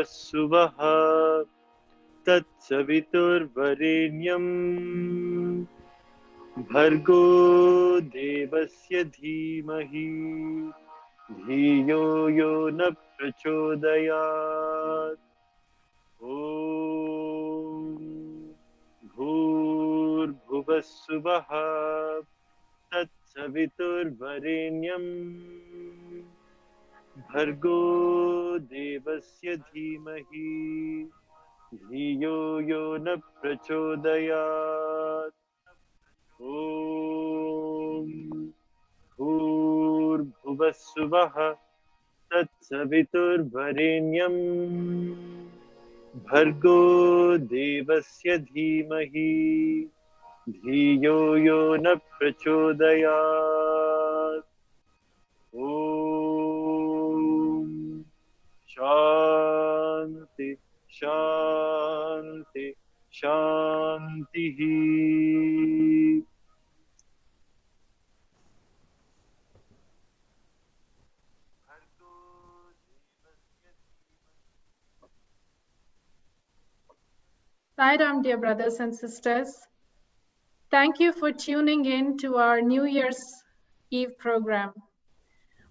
Suvah Tat Saviturvarenyam Bhargo Devasya Dhimahi Dhiyo Yo Na Prachodayat Om Bhur Bhuvasuvah Tat Saviturvarenyam Bhargo Devasya Dhimahi Dhiyo Yo Na Prachodayat Om Bhur Bhuvasuvah Tat Saviturvarenyam Bhargo Devasya Dhimahi Dhiyo Yo Na Prachodayat Om Shanti Shanti Shanti. Sairam, dear brothers and sisters. Thank you for tuning in to our New Year's Eve program.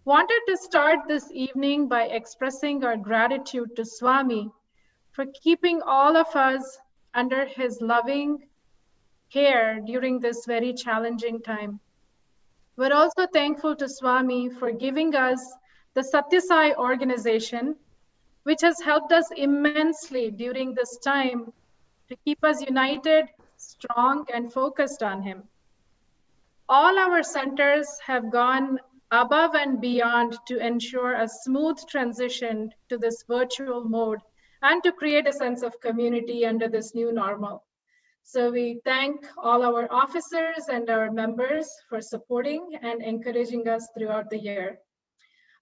Wanted to start this evening by expressing our gratitude to Swami for keeping all of us under his loving care during this very challenging time. We're also thankful to Swami for giving us the Sathya organization, which has helped us immensely during this time to keep us united, strong, and focused on him. All our centers have gone above and beyond to ensure a smooth transition to this virtual mode and to create a sense of community under this new normal. So we thank all our officers and our members for supporting and encouraging us throughout the year.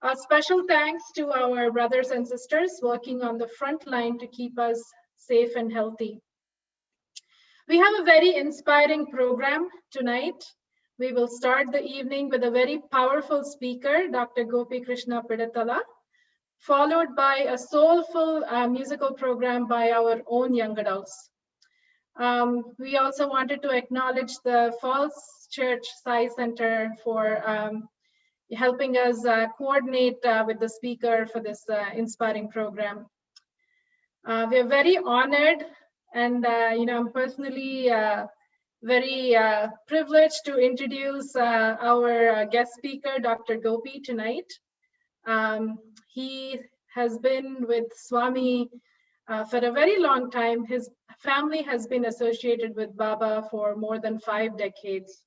A special thanks to our brothers and sisters working on the front line to keep us safe and healthy. We have a very inspiring program tonight. We will start the evening with a very powerful speaker, Dr. Gopi Krishna Pidatala, followed by a soulful musical program by our own young adults. We also wanted to acknowledge the Falls Church Sai Center for helping us coordinate with the speaker for this inspiring program. We are very honored and I'm personally very privileged to introduce our guest speaker, Dr. Gopi, tonight. He has been with Swami for a very long time. His family has been associated with Baba for more than 5 decades.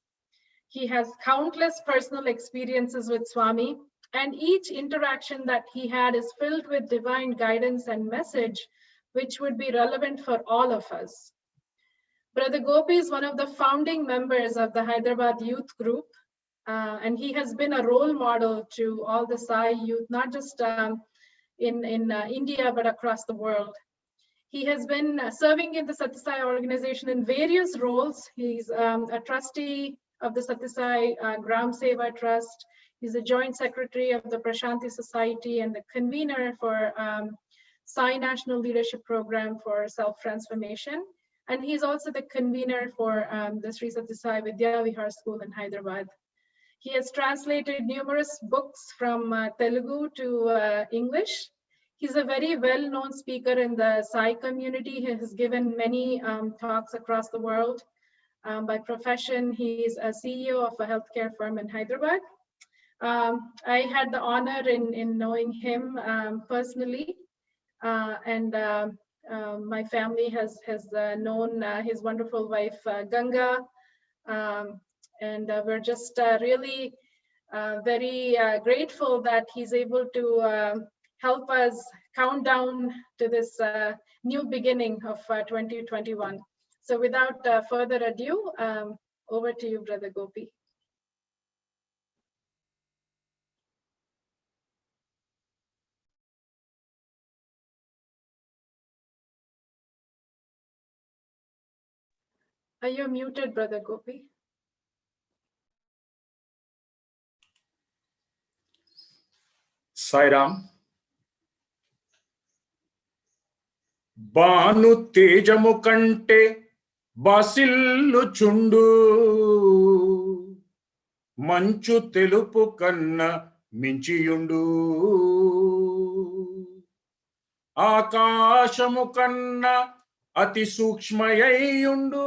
He has countless personal experiences with Swami, and each interaction that he had is filled with divine guidance and message, which would be relevant for all of us. Brother Gopi is one of the founding members of the Hyderabad Youth group, and he has been a role model to all the Sai youth, not just in India, but across the world. He has been serving in the Sathya organization in various roles. He's a trustee of the Sathya Gram Seva Trust. He's a joint secretary of the Prasanthi Society and the convener for Sai National Leadership Program for Self-Transformation. And he's also the convener for the Sri Prasanthi Vidya Vihar School in Hyderabad. He has translated numerous books from Telugu to English. He's a very well-known speaker in the Sai community. He has given many talks across the world. By profession, he is a CEO of a healthcare firm in Hyderabad. I had the honor in knowing him personally, and my family has known his wonderful wife, Ganga, and we're just really very grateful that he's able to help us count down to this new beginning of 2021. So without further ado, over to you, Brother Gopi. Are you muted, Brother Gopi? Sairam. Banu tejamo kante basillu chundu manchu telupu kanna minchiyundu ఆకాశము కన్న అతి సూక్ష్మయైయుండు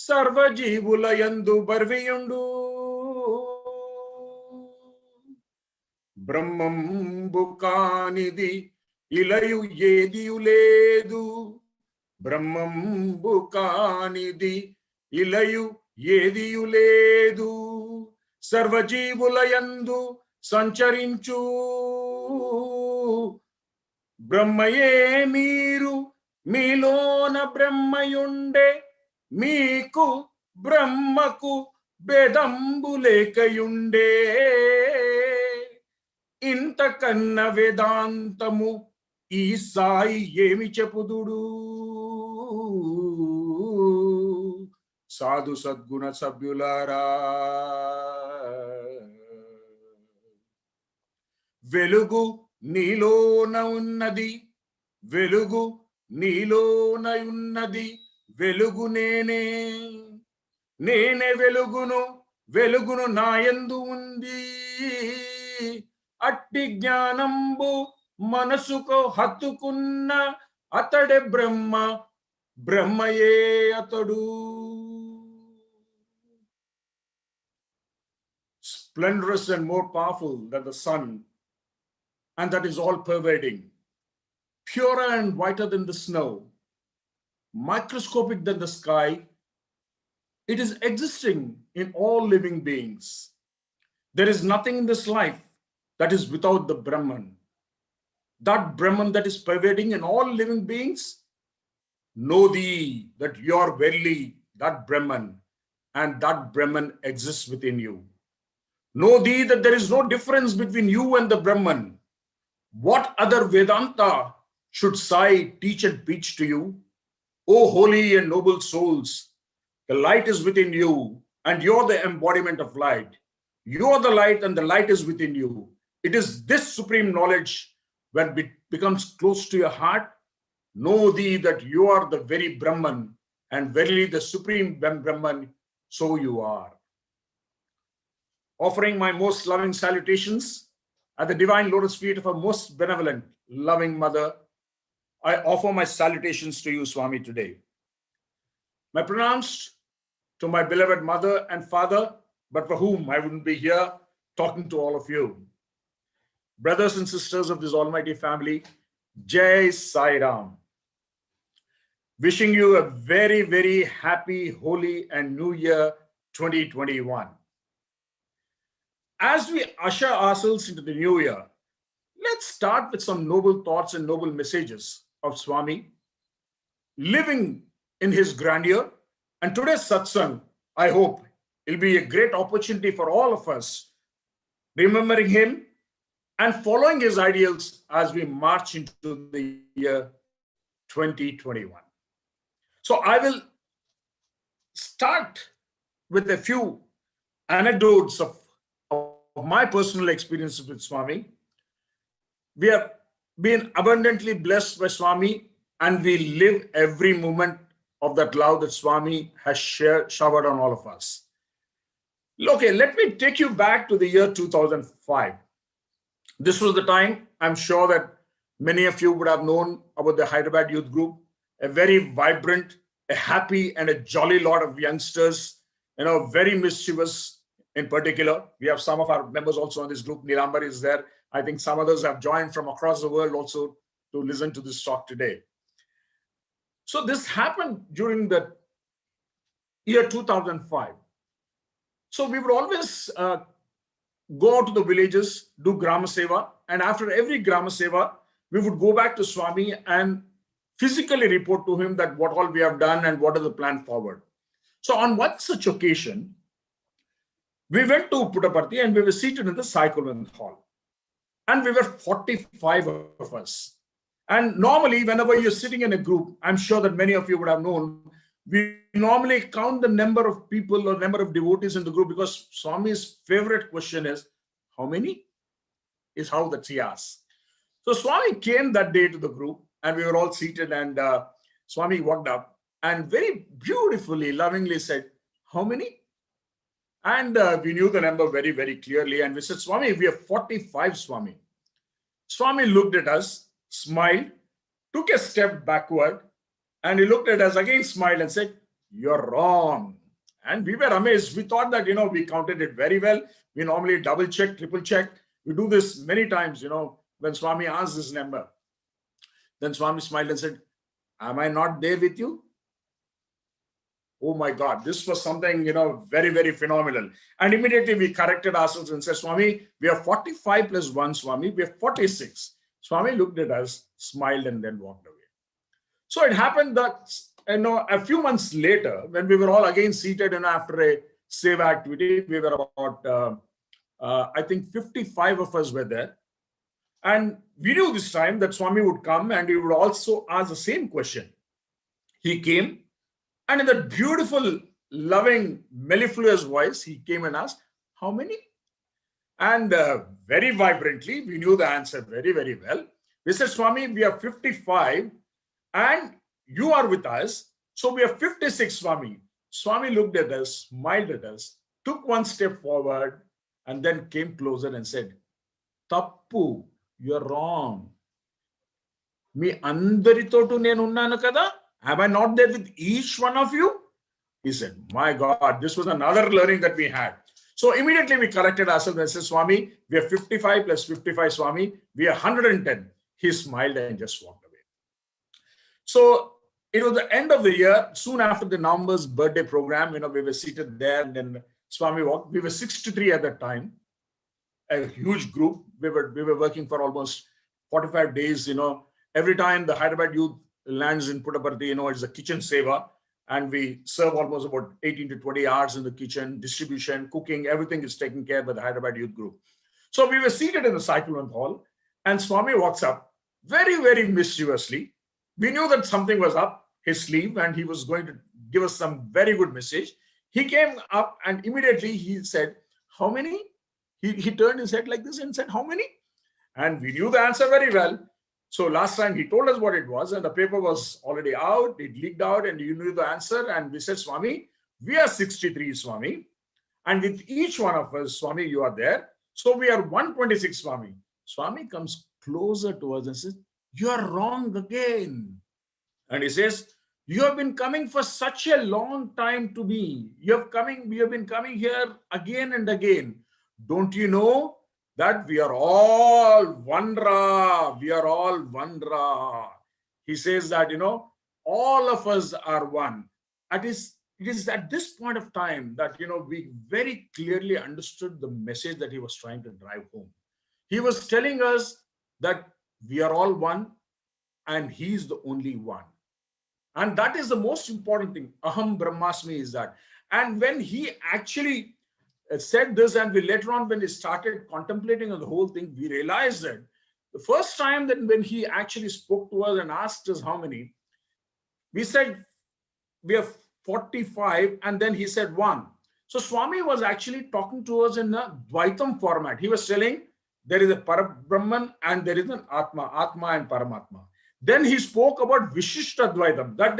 సర్వజీవుల యందు బర్వియుండు బ్రహ్మంబు కానిది ఇలయు ఏదియు లేదు బ్రహ్మంబు కానిది ఇలయు ఏదియు లేదు సర్వజీవుల యందు సంచరించు బ్రహ్మయే మీరు మీలోన బ్రహ్మయుండే మీకు బ్రహ్మకు భేదంబు లేకయుండే ఇంతకన్న వేదాంతము ఈ సాయి ఏమి చెప్పుదుడు సాధు సద్గుణ సభ్యులారా వెలుగు నీలోన ఉన్నది వెలుగు నీలోన ఉన్నది వెలుగు నేనే నేనే వెలుగును వెలుగును నాయందు ఉంది అట్టి జ్ఞానంబు మనసుకు హత్తుకున్న అతడే బ్రహ్మ బ్రహ్మయే అతడు splendorous and more powerful than the sun, and that is all pervading, purer and whiter than the snow, microscopic than the sky. It is existing in all living beings. There is nothing in this life that is without the Brahman. That Brahman that is pervading in all living beings, know thee that you are verily that Brahman, and that Brahman exists within you. Know thee that there is no difference between you and the Brahman. What other Vedanta should Sai teach and preach to you? O holy and noble souls, the light is within you, and you're the embodiment of light. You are the light, and the light is within you. It is this supreme knowledge, when it becomes close to your heart, know thee that you are the very Brahman, and verily the supreme Brahman, so you are. Offering my most loving salutations at the divine lotus feet of our most benevolent, loving mother, I offer my salutations to you, Swami, today. My pranams to my beloved mother and father, but for whom I wouldn't be here talking to all of you. Brothers and sisters of this almighty family, Jai Sai Ram. Wishing you a very, very happy, holy and new year 2021. As we usher ourselves into the new year, let's start with some noble thoughts and noble messages of Swami, living in his grandeur. And today's satsang, I hope, will be a great opportunity for all of us, remembering him and following his ideals as we march into the year 2021. So I will start with a few anecdotes of my personal experiences with Swami. We have been abundantly blessed by Swami, and we live every moment of that love that Swami has showered on all of us. Okay, let me take you back to the year 2005. This was the time, I'm sure that many of you would have known about the Hyderabad Youth Group, a very vibrant, a happy and a jolly lot of youngsters, very mischievous. In particular, we have some of our members also in this group. Nilambar is there. I think some others have joined from across the world also to listen to this talk today. So this happened during the year 2005. So we would always go to the villages, do Grama Seva, and after every Grama Seva, we would go back to Swami and physically report to him that what all we have done and what is the plan forward. So on one such occasion, we went to Puttaparthi and we were seated in the Sai Kulwant hall. And we were 45 of us. And normally, whenever you're sitting in a group, I'm sure that many of you would have known, we normally count the number of people or number of devotees in the group, because Swami's favorite question is, how many? Is how that he asks. So Swami came that day to the group and we were all seated, and Swami walked up and very beautifully, lovingly said, how many? And we knew the number very, very clearly. And we said, Swami, we have 45, Swami. Swami looked at us, smiled, took a step backward, and he looked at us again, smiled and said, you're wrong. And we were amazed. We thought that, we counted it very well. We normally double check, triple check. We do this many times, when Swami asks this number. Then Swami smiled and said, am I not there with you? Oh my God, this was something, very, very phenomenal. And immediately we corrected ourselves and said, Swami, we have 45 plus 1, Swami, we have 46. Swami looked at us, smiled, and then walked away. So it happened that, a few months later, when we were all again seated after a Seva activity, we were about, I think 55 of us were there. And we knew this time that Swami would come and he would also ask the same question. He came, and in that beautiful, loving, mellifluous voice, he came and asked, how many? And very vibrantly, we knew the answer very, very well. We said, Swami, we are 55 and you are with us. So we are 56, Swami. Swami looked at us, smiled at us, took one step forward, and then came closer and said, Tappu, you're wrong. Me andaritotu nenu unnanu kada? Am I not there with each one of you? He said, my God, this was another learning that we had. So immediately we corrected ourselves and said, Swami, we are 55 plus 55, Swami. We are 110. He smiled and just walked away. So it was the end of the year, soon after the November's birthday program, we were seated there, and then Swami walked. We were 63 at that time, a huge group. We were working for almost 45 days, every time the Hyderabad Youth lands in Puttaparthi, it's a kitchen Seva, and we serve almost about 18 to 20 hours in the kitchen, distribution, cooking, everything is taken care by the Hyderabad Youth group. So we were seated in the Sai Kulwant hall, and Swami walks up very, very mischievously. We knew that something was up his sleeve and he was going to give us some very good message. He came up and immediately he said, how many? He turned his head like this and said, how many? And we knew the answer very well. So last time he told us what it was, and the paper was already out, it leaked out, and you knew the answer. And we said, Swami, we are 63, Swami. And with each one of us, Swami, you are there. So we are 126, Swami. Swami comes closer to us and says, you are wrong again. And he says, you have been coming for such a long time to me. We have been coming here again and again. Don't you know that we are all one Ra? We are all one Ra. He says that, all of us are one. It is at this point of time that, we very clearly understood the message that he was trying to drive home. He was telling us that we are all one and he is the only one. And that is the most important thing. Aham Brahmasmi is that. And when he actually said this, and we later on, when he started contemplating on the whole thing, we realized that the first time that when he actually spoke to us and asked us how many, we said we have 45, and then he said 1. So Swami was actually talking to us in a Dvaitam format. He was telling there is a Parabrahman and there is an Atma and Paramatma. Then he spoke about Vishishta Dvaitam, that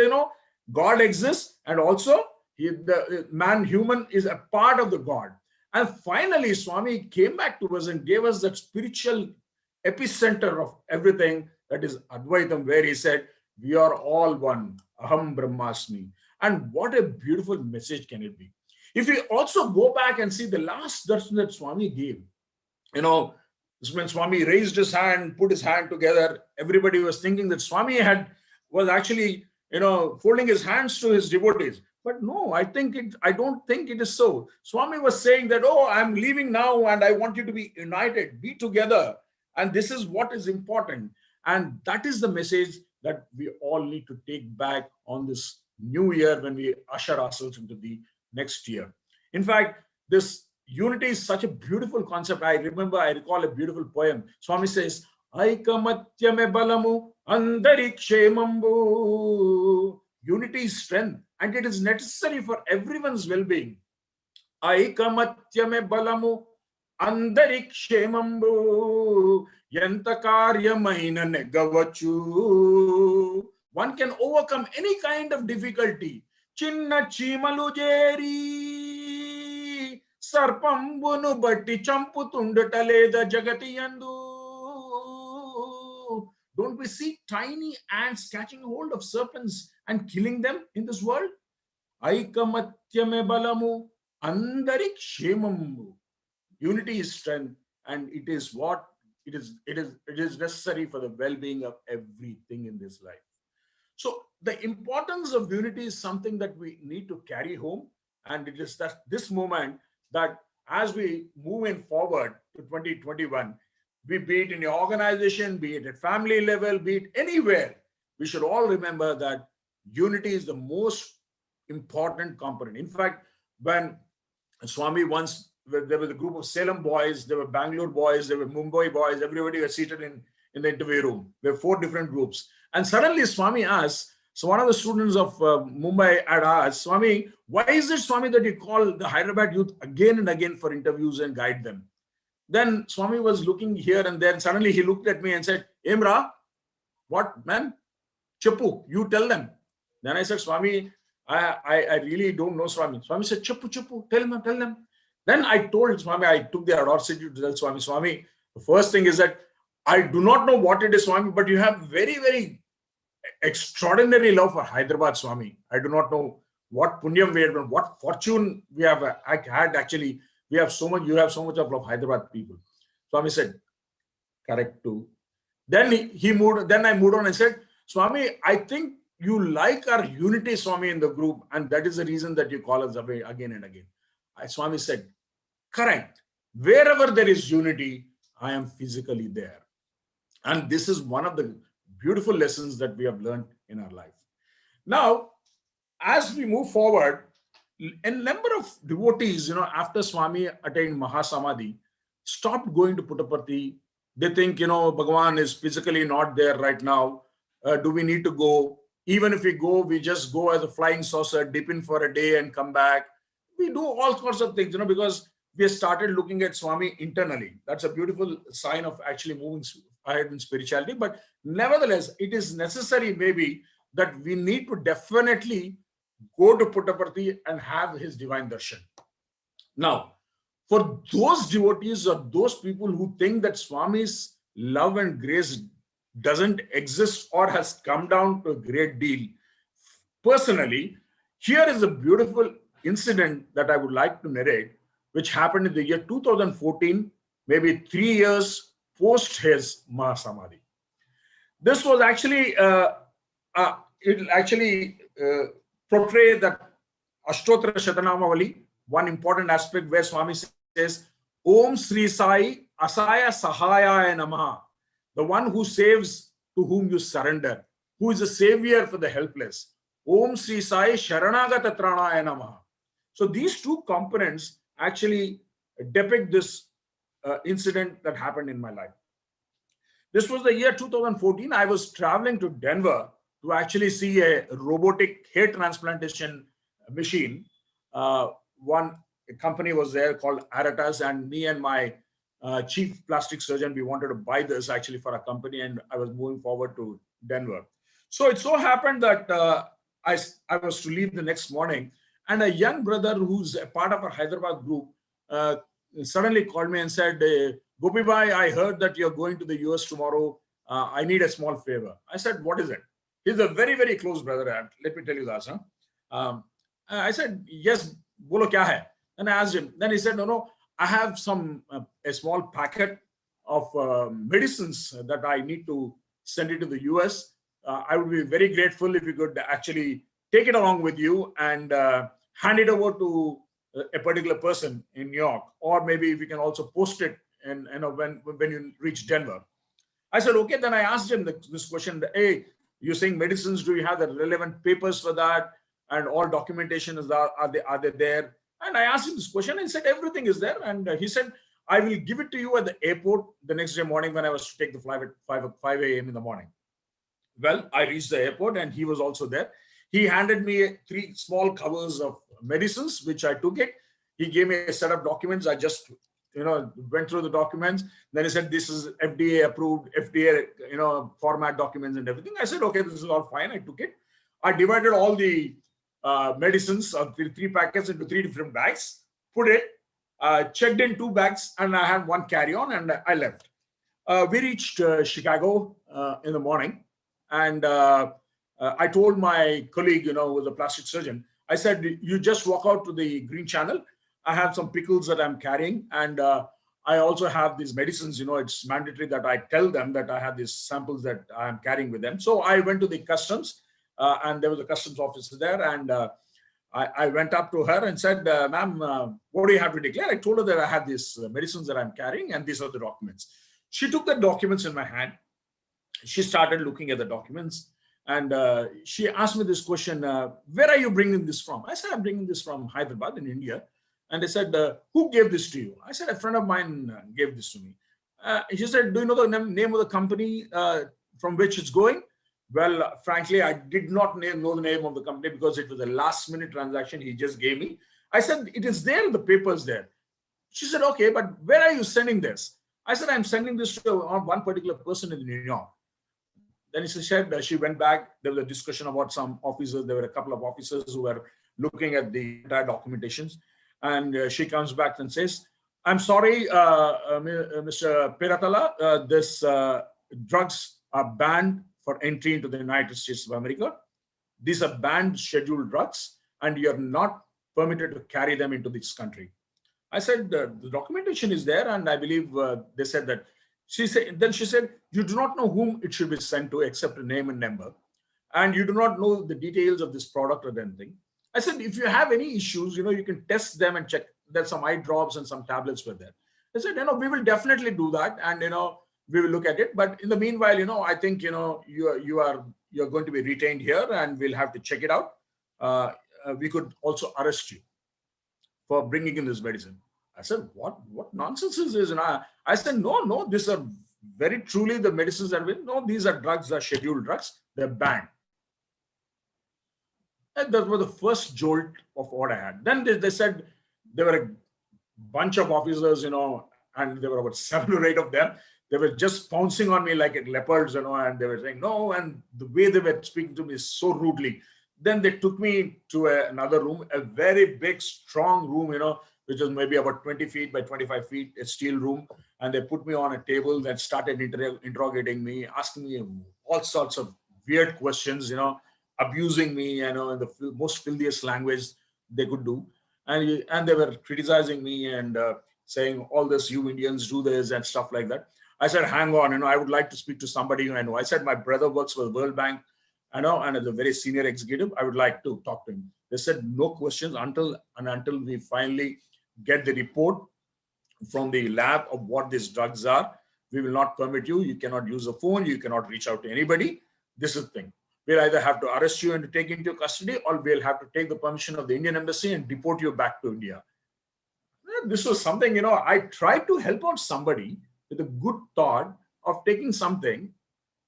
God exists, and also the man, human, is a part of the God. And finally, Swami came back to us and gave us that spiritual epicenter of everything, that is Advaitam, where he said, we are all one, Aham Brahmasmi. And what a beautiful message can it be. If we also go back and see the last darshan that Swami gave, when Swami raised his hand, put his hand together, everybody was thinking that Swami was actually, folding his hands to his devotees. But no, I don't think it is so. Swami was saying that, oh, I'm leaving now and I want you to be united, be together. And this is what is important. And that is the message that we all need to take back on this new year when we usher ourselves into the next year. In fact, this unity is such a beautiful concept. I recall a beautiful poem. Swami says, Aikamatyame balamu andarikshemambu. Unity is strength and it is necessary for everyone's well-being. Aikamatyame balamu andarikshemambu yanta karyamaina negavachu. One can overcome any kind of difficulty. Chinna chimalu jeri sarpambunu batti champutundata leda jagati yandu. Don't we see tiny ants catching hold of serpents and killing them in this world? Aikamatyame balamu andarikshemambu. Unity is strength, and it is necessary for the well-being of everything in this life. So the importance of unity is something that we need to carry home, and it is that this moment that as we move in forward to 2021, be it in your organization, be it at family level, be it anywhere, we should all remember that unity is the most important component. In fact, when Swami once, there was a group of Salem boys, there were Bangalore boys, there were Mumbai boys, everybody was seated in the interview room. There were 4 different groups. And suddenly Swami asked, so one of the students of Mumbai had asked, Swami, why is it, Swami, that you call the Hyderabad youth again and again for interviews and guide them? Then Swami was looking here and there, and suddenly he looked at me and said, Emra, what, man? Chappu, you tell them. Then I said, Swami, I really don't know, Swami. Swami said, Chappu, tell them. Then I told Swami, I took the audacity to tell Swami, the first thing is that I do not know what it is, Swami, but you have very, very extraordinary love for Hyderabad, Swami. I do not know what punyam we have, what fortune we have had actually. We have so much, you have so much of love Hyderabad people. Swami said, correct too. Then I moved on and said, Swami, I think you like our unity, Swami, in the group, and that is the reason that you call us away again and again. Swami said, correct. Wherever there is unity, I am physically there. And this is one of the beautiful lessons that we have learned in our life. Now, as we move forward, a number of devotees, after Swami attained Mahasamadhi, stopped going to Puttaparthi. They think, Bhagavan is physically not there right now. Do we need to go? Even if we go, we just go as a flying saucer, dip in for a day and come back. We do all sorts of things, because we have started looking at Swami internally. That's a beautiful sign of actually moving ahead in spirituality. But nevertheless, it is necessary maybe that we need to definitely go to Puttaparthi and have his divine darshan. Now, for those devotees or those people who think that Swami's love and grace doesn't exist or has come down to a great deal, personally, here is a beautiful incident that I would like to narrate, which happened in the year 2014, maybe 3 years post his Mahasamadhi. This was actually, portray that Ashtotra Shatanamavali, one important aspect where Swami says, Om Sri Sai Asaya Sahaya Namaha, the one who saves to whom you surrender, who is a savior for the helpless. Om Sri Sai Sharanagata Tranaya Namaha. So these 2 components actually depict this incident that happened in my life. This was the year 2014. I was traveling to Denver to actually see a robotic hair transplantation machine. One company was there called Aratas, and me and my chief plastic surgeon, we wanted to buy this actually for a company, and I was moving forward to Denver. So it so happened that I was to leave the next morning, and a young brother who's a part of our Hyderabad group suddenly called me and said, Gopi Bhai, I heard that you're going to the US tomorrow. I need a small favor. I said, what is it? He's a very, very close brother. Let me tell you that. I said, yes, bolo kya hai? And I asked him. Then he said, no, I have a small packet of medicines that I need to send it to the US. I would be very grateful if you could actually take it along with you and hand it over to a particular person in New York, or maybe we can also post it and when you reach Denver. I said, okay. Then I asked him this question, hey, you're saying medicines, do you have the relevant papers for that? And all documentation is there, are they there? And I asked him this question and he said, everything is there. And he said, I will give it to you at the airport the next day morning when I was to take the flight at 5 a.m. in the morning. Well, I reached the airport and he was also there. He handed me 3 small covers of medicines, which I took it. He gave me a set of documents. I just, went through the documents. Then he said, this is FDA approved, FDA, format documents and everything. I said, okay, this is all fine. I took it. I divided all the medicines, 3 packets into 3 different bags, put it, checked in 2 bags, and I had 1 carry-on, and I left. We reached Chicago in the morning, and I told my colleague, who was a plastic surgeon, I said, you just walk out to the Green Channel. I have some pickles that I'm carrying, and I also have these medicines. It's mandatory that I tell them that I have these samples that I'm carrying with them. So I went to the customs, and there was a customs officer there, and I went up to her and said, ma'am, what do you have to declare? I told her that I have these medicines that I'm carrying, and these are the documents. She took the documents in my hand. She started looking at the documents, and she asked me this question, where are you bringing this from? I said, I'm bringing this from Hyderabad in India. And they said, who gave this to you? I said, a friend of mine gave this to me. She said, do you know the name of the company from which it's going? Well, frankly, I did not know the name of the company because it was a last minute transaction he just gave me. I said, it is there, the paper's there. She said, okay, but where are you sending this? I said, I'm sending this to one particular person in New York. Then she said, she went back. There was a discussion about some officers. There were a couple of officers who were looking at the entire documentations. And she comes back and says, I'm sorry, Mr. Pidatala, this drugs are banned for entry into the United States of America. These are banned scheduled drugs, and you're not permitted to carry them into this country. I said, the documentation is there, and I believe they said that. Then she said, you do not know whom it should be sent to except a name and number, and you do not know the details of this product or anything. I said, if you have any issues, you can test them and check. There's some eye drops and some tablets were there. I said, we will definitely do that, and we will look at it. But in the meanwhile, I think you're going to be retained here, and we'll have to check it out. We could also arrest you for bringing in this medicine. I said, what nonsense is this? And I said, no, these are very truly the medicines that these are drugs, are scheduled drugs. They're banned. And that was the first jolt of what I had. Then they said there were a bunch of officers, and there were about 7 or 8 of them. They were just pouncing on me like leopards, and they were saying no. And the way they were speaking to me so rudely. Then they took me to another room, a very big, strong room, which was maybe about 20 feet by 25 feet, a steel room. And they put me on a table that started interrogating me, asking me all sorts of weird questions, abusing me, in the most filthiest language they could do. And they were criticizing me and saying, all this, you Indians do this and stuff like that. I said, hang on, I would like to speak to somebody who I know. I said, my brother works for the World Bank, and as a very senior executive, I would like to talk to him. They said, no questions until we finally get the report from the lab of what these drugs are. We will not permit you. You cannot use a phone. You cannot reach out to anybody. This is the thing. We'll either have to arrest you and take you into custody, or we'll have to take the permission of the Indian embassy and deport you back to India. This was something, I tried to help out somebody with a good thought of taking something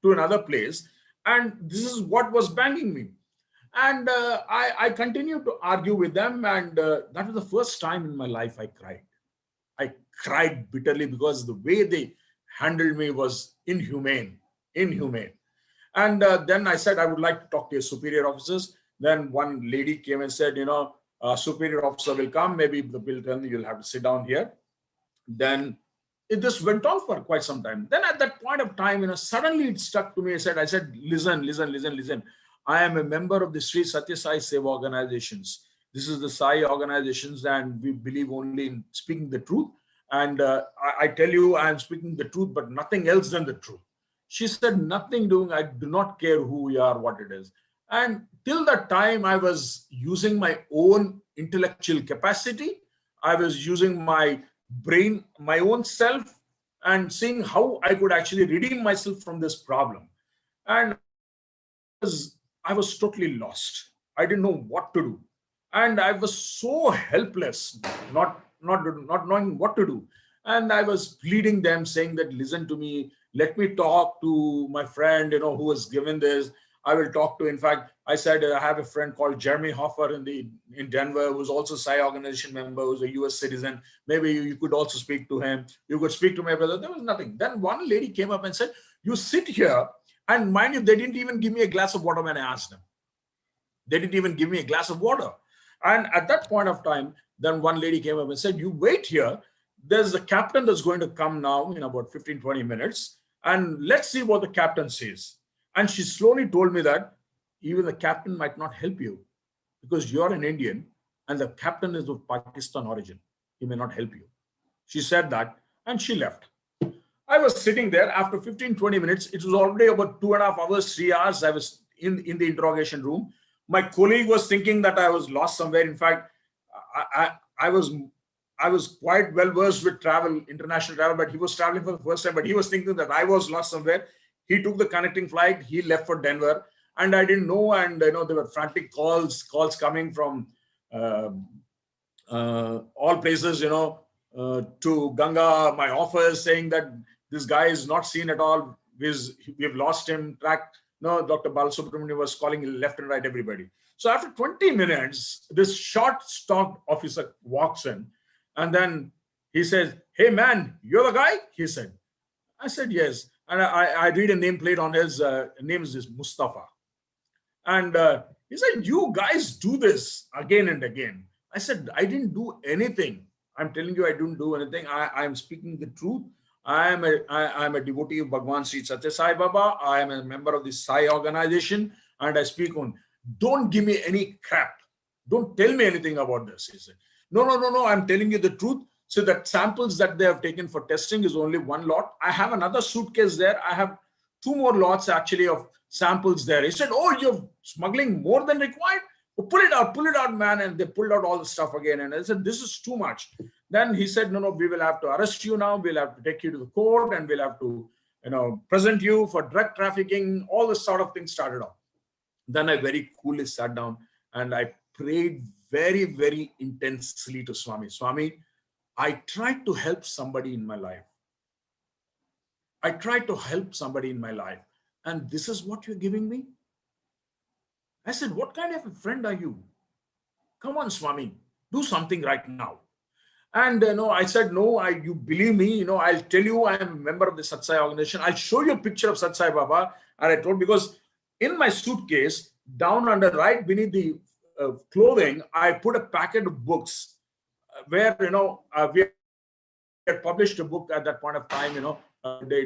to another place. And this is what was banging me. And I continued to argue with them. And that was the first time in my life I cried. I cried bitterly because the way they handled me was inhumane. And then I said, I would like to talk to your superior officers. Then one lady came and said, superior officer will come. Maybe the bill tell you'll have to sit down here. Then this went on for quite some time. Then at that point of time, suddenly it stuck to me. I said, listen. I am a member of the Sri Sathya Seva organizations. This is the Sai organizations, and we believe only in speaking the truth. And I tell you, I am speaking the truth, but nothing else than the truth. She said, nothing doing. I do not care who we are, what it is. And till that time, I was using my own intellectual capacity. I was using my brain, my own self, and seeing how I could actually redeem myself from this problem. And I was totally lost. I didn't know what to do. And I was so helpless, not knowing what to do. And I was pleading them, saying that, listen to me, let me talk to my friend, who was given this. I will talk to, in fact, I said, I have a friend called Jeremy Hoffer in Denver, who's also Psi organization member, who's a US citizen. Maybe you could also speak to him. You could speak to my brother. There was nothing. Then one lady came up and said, you sit here. And mind you, they didn't even give me a glass of water when I asked them. They didn't even give me a glass of water. And at that point of time, then one lady came up and said, you wait here. There's a captain that's going to come now in about 15, 20 minutes. And let's see what the captain says. And she slowly told me that even the captain might not help you because you're an Indian and the captain is of Pakistan origin. He may not help you. She said that and she left. I was sitting there after 15, 20 minutes. It was already about 2.5 hours, 3 hours. I was in the interrogation room. My colleague was thinking that I was lost somewhere. In fact, I was quite well versed with travel, international travel, but he was traveling for the first time, but he was thinking that I was lost somewhere. He took the connecting flight. He left for Denver and I didn't know. And there were frantic calls coming from all places, to Ganga, my office, saying that this guy is not seen at all. We've lost him. Track. No, Dr. Balasubramanian was calling left and right everybody. So after 20 minutes, this short-stocked officer walks in and then he says, hey man, you're the guy? He said. I said, yes. And I read a nameplate on his name is Mustafa. And he said, you guys do this again and again. I said, I didn't do anything. I'm telling you, I didn't do anything. I'm speaking the truth. I am a devotee of Bhagawan Sri Sathya Sai Baba. I am a member of the Sai organization and I speak on. Don't give me any crap. Don't tell me anything about this. He said, no. I'm telling you the truth. So that samples that they have taken for testing is only one lot. I have another suitcase there. I have 2 more lots actually of samples there. He said, oh, you're smuggling more than required? Oh, pull it out, man. And they pulled out all the stuff again. And I said, this is too much. Then he said, no, we will have to arrest you now. We'll have to take you to the court and we'll have to, present you for drug trafficking. All this sort of things started off. Then I very coolly sat down and I prayed very, very intensely to Swami. Swami, I tried to help somebody in my life. And this is what you're giving me? I said, what kind of a friend are you? Come on, Swami, do something right now. And I said, no, you believe me, I'll tell you I am a member of the Satsai organization. I'll show you a picture of Satsai Baba. And I told, because in my suitcase, down under right beneath the clothing, I put a packet of books where, we had published a book at that point of time, it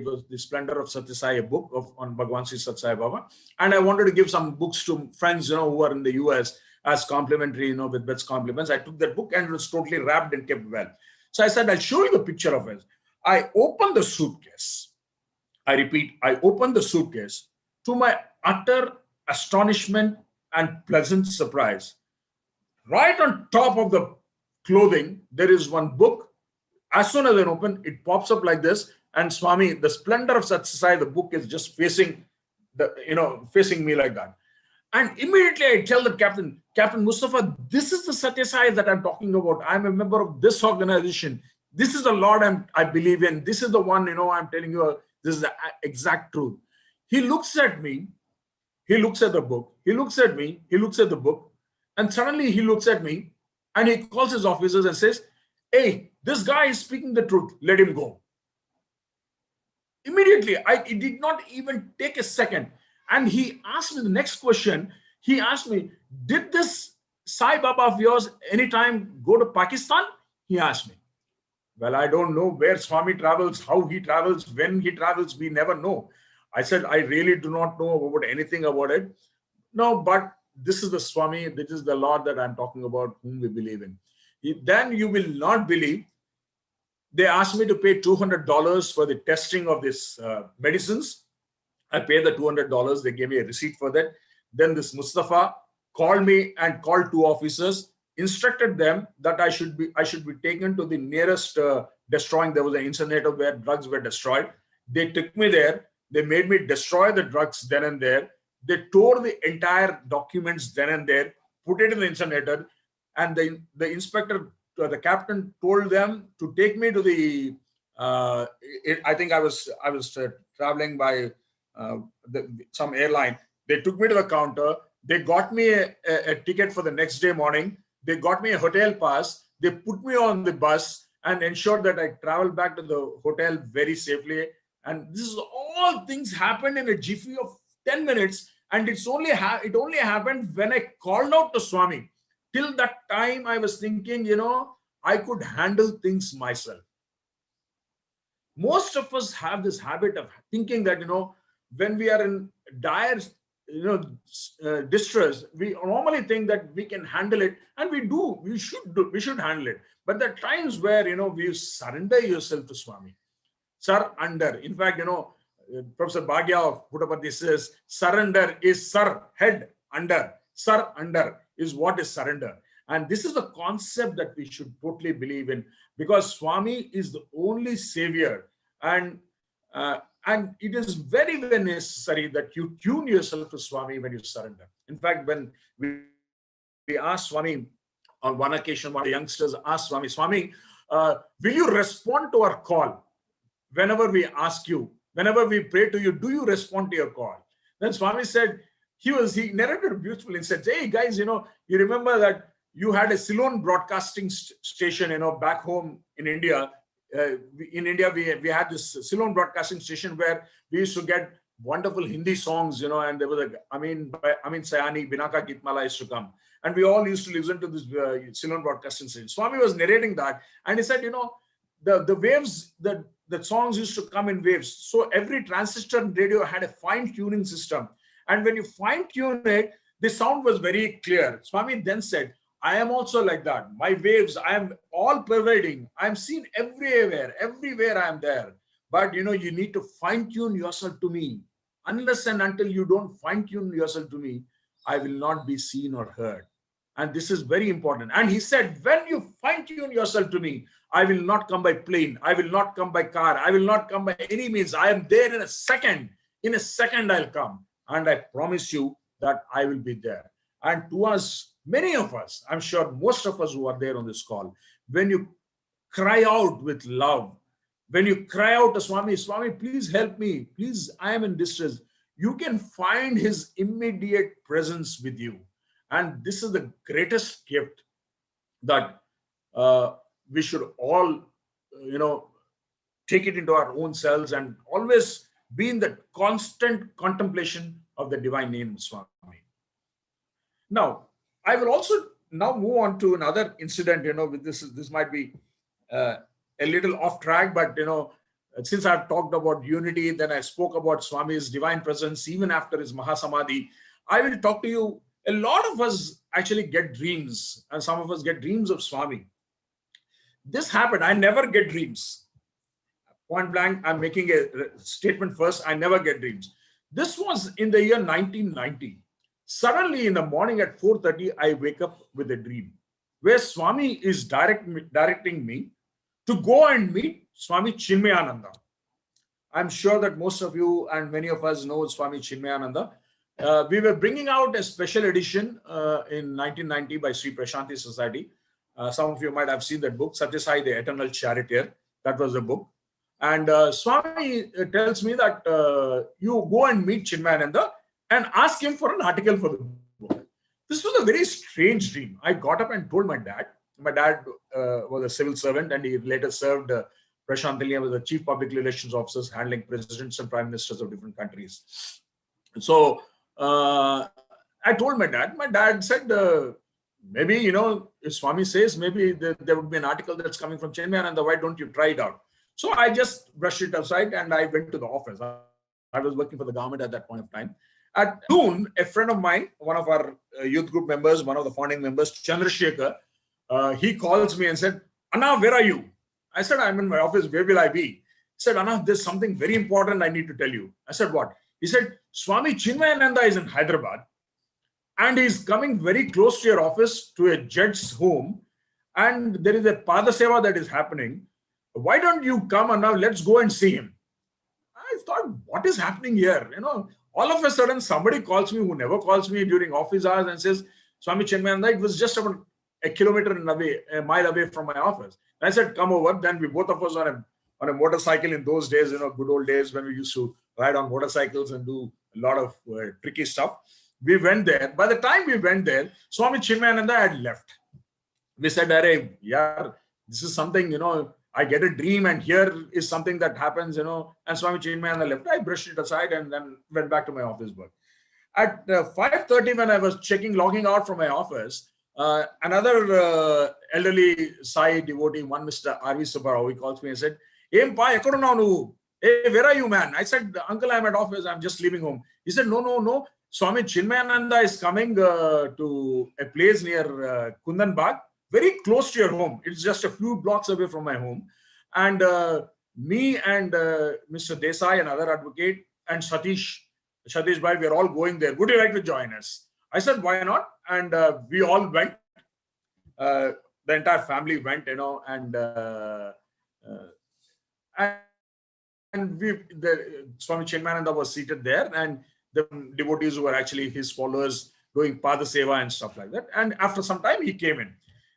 was The Splendor of Sathya Sai, a book on Bhagawan Sri Sathya Sai Baba. And I wanted to give some books to friends, who are in the US as complimentary, with Beth's compliments. I took that book and it was totally wrapped and kept well. So I said, I'll show you the picture of it. I opened the suitcase. I repeat, I opened the suitcase. To my utter astonishment and pleasant surprise, right on top of the clothing, there is one book. As soon as I open, it pops up like this. And Swami, The Splendor of Sathya Sai, the book is just facing me like that. And immediately I tell the Captain Mustafa, this is the Sathya Sai that I'm talking about. I'm a member of this organization. This is the Lord I believe in. This is the one, I'm telling you, this is the exact truth. He looks at me. He looks at the book. He looks at me. He looks at the book. And suddenly he looks at me and he calls his officers and says, hey, this guy is speaking the truth. Let him go. Immediately, it did not even take a second. And he asked me the next question. He asked me, did this Sai Baba of yours anytime go to Pakistan? He asked me. Well, I don't know where Swami travels, how he travels, when he travels, we never know. I said, I really do not know about anything about it. No, but this is the Swami, this is the Lord that I'm talking about, whom we believe in. Then you will not believe, they asked me to pay $200 for the testing of this medicines. I paid the $200. They gave me a receipt for that. Then this Mustafa called me and called two officers, instructed them that I should be taken to the nearest destroying. There was an incinerator where drugs were destroyed. They took me there. They made me destroy the drugs then and there. They tore the entire documents then and there, put it in the incinerator, and the inspector, the captain, told them to take me to the. I think I was traveling by some airline. They took me to the counter. They got me a ticket for the next day morning. They got me a hotel pass. They put me on the bus and ensured that I traveled back to the hotel very safely. And this is all things happened in a jiffy of 10 minutes. And it only happened when I called out to Swami. Till that time, I was thinking, I could handle things myself. Most of us have this habit of thinking that, when we are in dire, distress, we normally think that we can handle it, and we should handle it. But there are times where, we surrender yourself to Swami. Surrender. In fact, Professor Bhagya of Puttaparthi says, surrender is sir, head, under. Surrender is what is surrender. And this is the concept that we should totally believe in, because Swami is the only savior. And it is very, very necessary that you tune yourself to Swami when you surrender. In fact, when we asked Swami, on one occasion, one of the youngsters asked Swami, Swami, will you respond to our call? Whenever we ask you, whenever we pray to you, do you respond to your call? Then Swami said, he narrated beautifully and said, hey guys, you remember that you had a Ceylon broadcasting station, back home in India. We had this Ceylon broadcasting station where we used to get wonderful Hindi songs, and there was Amin Sayani, Binaka Gitmala used to come. And we all used to listen to this Ceylon broadcasting station. Swami was narrating that, and he said, the waves, the songs used to come in waves. So every transistor radio had a fine tuning system. And when you fine tune it, the sound was very clear. Swami then said, I am also like that. My waves, I am all pervading. I am seen everywhere I am there. But you need to fine tune yourself to me. Unless and until you don't fine tune yourself to me, I will not be seen or heard. And this is very important. And he said, when you fine tune yourself to me, I will not come by plane. I will not come by car. I will not come by any means. I am there in a second. In a second, I'll come. And I promise you that I will be there. And to us, many of us, I'm sure most of us who are there on this call, when you cry out with love, when you cry out to Swami, Swami, please help me. Please, I am in distress. You can find his immediate presence with you. And this is the greatest gift that we should all, take it into our own selves and always be in the constant contemplation of the divine name, Swami. Now, I will also now move on to another incident. This might be a little off track, but since I've talked about unity, then I spoke about Swami's divine presence even after his Mahasamadhi. I will talk to you. A lot of us actually get dreams, and some of us get dreams of Swami. This happened. I never get dreams. Point blank, I'm making a statement first. I never get dreams. This was in the year 1990. Suddenly in the morning at 4:30, I wake up with a dream where Swami is directing me to go and meet Swami Chinmayananda. I'm sure that most of you and many of us know Swami Chinmayananda. We were bringing out a special edition in 1990 by Sri Prasanthi Society. Some of you might have seen that book, Sathya, the Eternal Charioteer. That was the book. And Swami tells me that you go and meet Chinmayananda and ask him for an article for the book. This was a very strange dream. I got up and told my dad. My dad was a civil servant, and he later served Prashantili was the chief public relations officer handling presidents and prime ministers of different countries. So I told my dad. My dad said, maybe, if Swami says, maybe there would be an article that's coming from Chinmayananda. Why don't you try it out? So I just brushed it aside and I went to the office. I was working for the government at that point of time. At noon, a friend of mine, one of our youth group members, one of the founding members, Chandrasekhar, he calls me and said, Anna, where are you? I said, I'm in my office. Where will I be? He said, Anna, there's something very important I need to tell you. I said, what? He said, Swami Chinmayananda is in Hyderabad and he's coming very close to your office, to a judge's home, and there is a Pada Seva that is happening. Why don't you come and now let's go and see him? I thought, what is happening here? All of a sudden somebody calls me who never calls me during office hours and says, Swami Chinmayananda, it was just about a mile away from my office. And I said, come over. Then we both of us on a motorcycle in those days, good old days when we used to ride on motorcycles and do a lot of tricky stuff. We went there. By the time we went there, Swami Chinmayananda had left. We said, Arey, yeah, this is something, I get a dream and here is something that happens, and Swami Chinmayananda left. I brushed it aside and then went back to my office work. At 5:30, when I was logging out from my office, another elderly Sai devotee, one Mr. R.V. Subbarao, he calls me and said, hey, where are you, man? I said, uncle, I'm at office. I'm just leaving home. He said, no. Swami Chinmayananda is coming to a place near Kundan Bagh, very close to your home. It's just a few blocks away from my home. And me and Mr. Desai, another advocate, and Satish Bhai, we are all going there. Would you like to join us? I said, why not? And we all went. The entire family went, and Swami Chinmayananda was seated there, and the devotees who were actually his followers doing Pada Seva and stuff like that. And after some time, he came in.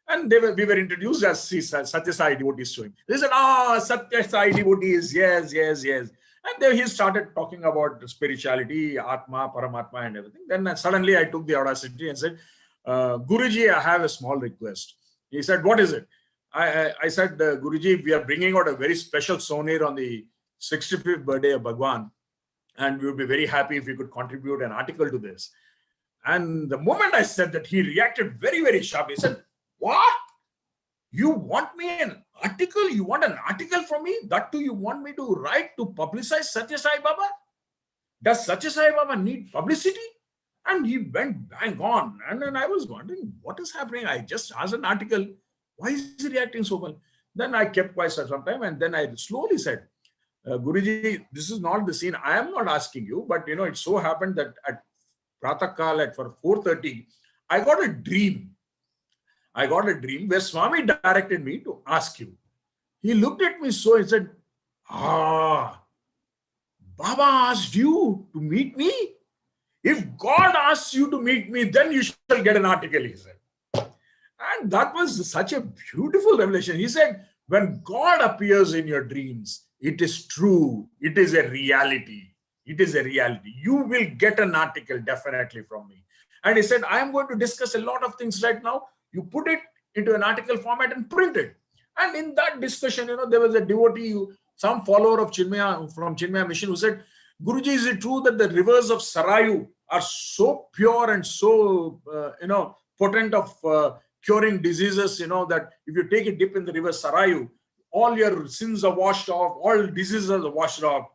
And we were introduced as Sathya Sai devotees to him. They said, Sathya Sai devotees, yes. And then he started talking about spirituality, Atma, Paramatma and everything. Then suddenly I took the audacity and said, Guruji, I have a small request. He said, what is it? I said, Guruji, we are bringing out a very special souvenir on the 65th birthday of Bhagwan. And we would be very happy if we could contribute an article to this. And the moment I said that, he reacted very, very sharply. He said, what? You want me an article? You want an article from me? That too, you want me to write to publicize Sathya Sai Baba? Does Sathya Sai Baba need publicity? And he went bang on. And then I was wondering, what is happening? I just asked an article. Why is he reacting so well? Then I kept quiet for some time. And then I slowly said, Guruji, this is not the scene. I am not asking you. But, it so happened that at Pratakal at 4:30, I got a dream. Where Swami directed me to ask you. He looked at me so, he said, Baba asked you to meet me? If God asks you to meet me, then you shall get an article, he said. And that was such a beautiful revelation. He said, when God appears in your dreams, it is true. It is a reality. It is a reality. You will get an article definitely from me. And he said, I am going to discuss a lot of things right now. You put it into an article format and print it. And in that discussion, there was a devotee, some follower of Chinmaya, from Chinmaya Mission, who said, Guruji, is it true that the rivers of Sarayu are so pure and so, potent of curing diseases, that if you take a dip in the river Sarayu, all your sins are washed off, all diseases are washed off.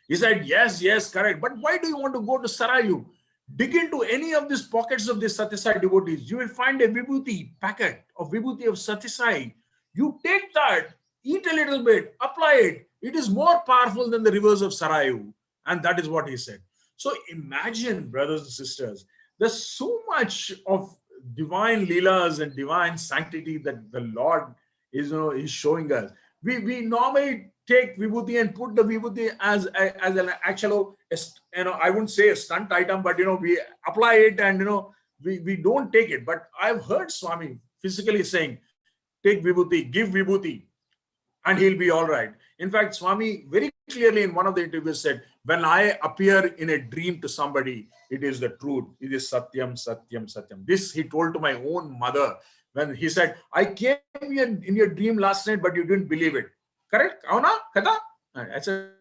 He said, yes, correct. But why do you want to go to Sarayu? Dig into any of these pockets of the Sathya Sai devotees. You will find a Vibhuti packet of Vibhuti of Sathya Sai. You take that, eat a little bit, apply it. It is more powerful than the rivers of Sarayu. And that is what he said. So imagine, brothers and sisters, there's so much of divine leelas and divine sanctity that the Lord is showing us. We normally take Vibhuti and put the Vibhuti as an actual, I wouldn't say a stunt item, but, we apply it and, we don't take it. But I've heard Swami physically saying, take Vibhuti, give Vibhuti, and he'll be all right. In fact, Swami very clearly in one of the interviews said, when I appear in a dream to somebody, it is the truth. It is Satyam, Satyam, Satyam. This he told to my own mother when he said, I came here in your dream last night, but you didn't believe it. Correct? Avana? Kada? I said,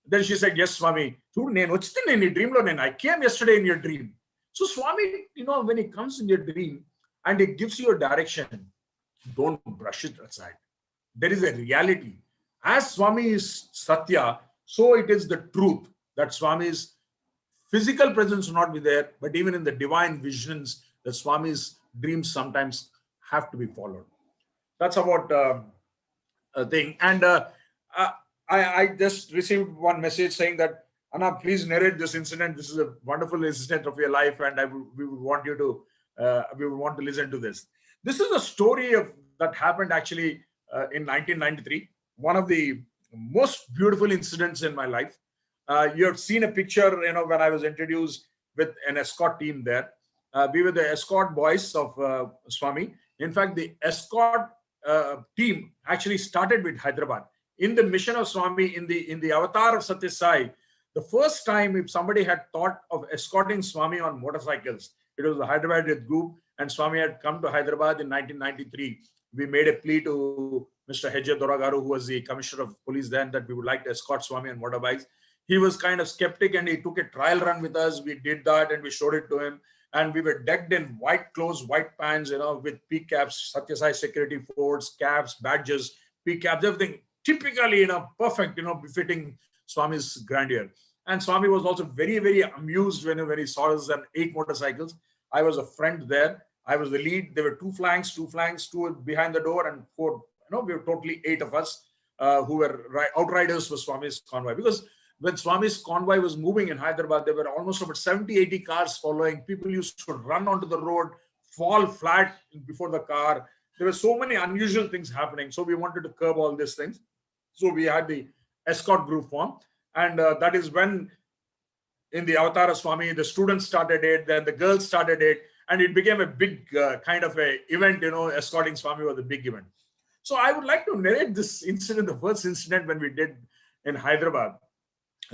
then she said, yes, Swami. I came yesterday in your dream. So Swami, when he comes in your dream and he gives you a direction, don't brush it aside. There is a reality. As Swami is Satya, so it is the truth that Swami's physical presence will not be there, but even in the divine visions, the Swami's dreams sometimes have to be followed. That's about a thing. And I just received one message saying that Anna, please narrate this incident. This is a wonderful incident of your life, and we would want you to we would want to listen to this. This is a story that happened actually in 1993. One of the most beautiful incidents in my life. You have seen a picture, when I was introduced with an escort team there. We were the escort boys of Swami. In fact, the escort team actually started with Hyderabad. In the mission of Swami, in the avatar of Sathya Sai, the first time if somebody had thought of escorting Swami on motorcycles, it was the Hyderabad Youth group, and Swami had come to Hyderabad in 1993. We made a plea to Mr. H.J. Doragaru, who was the Commissioner of Police then, that we would like to escort Swami on motorbikes. He was kind of skeptic, and he took a trial run with us. We did that, and we showed it to him. And we were decked in white clothes, white pants, with peak caps, Sathya Sai security force, caps, badges, peak caps, everything typically, perfect, befitting Swami's grandeur. And Swami was also very, very amused when he saw us on 8 motorcycles. I was a friend there. I was the lead. There were two flanks, two behind the door, and 4. We were totally 8 of us who were outriders for Swami's convoy. Because when Swami's convoy was moving in Hyderabad, there were almost about 70, 80 cars following. People used to run onto the road, fall flat before the car. There were so many unusual things happening. So we wanted to curb all these things. So we had the escort group form. And that is when, in the avatar of Swami, the students started it, then the girls started it, and it became a big kind of a event. Escorting Swami was a big event. So I would like to narrate this incident, the first incident when we did in Hyderabad.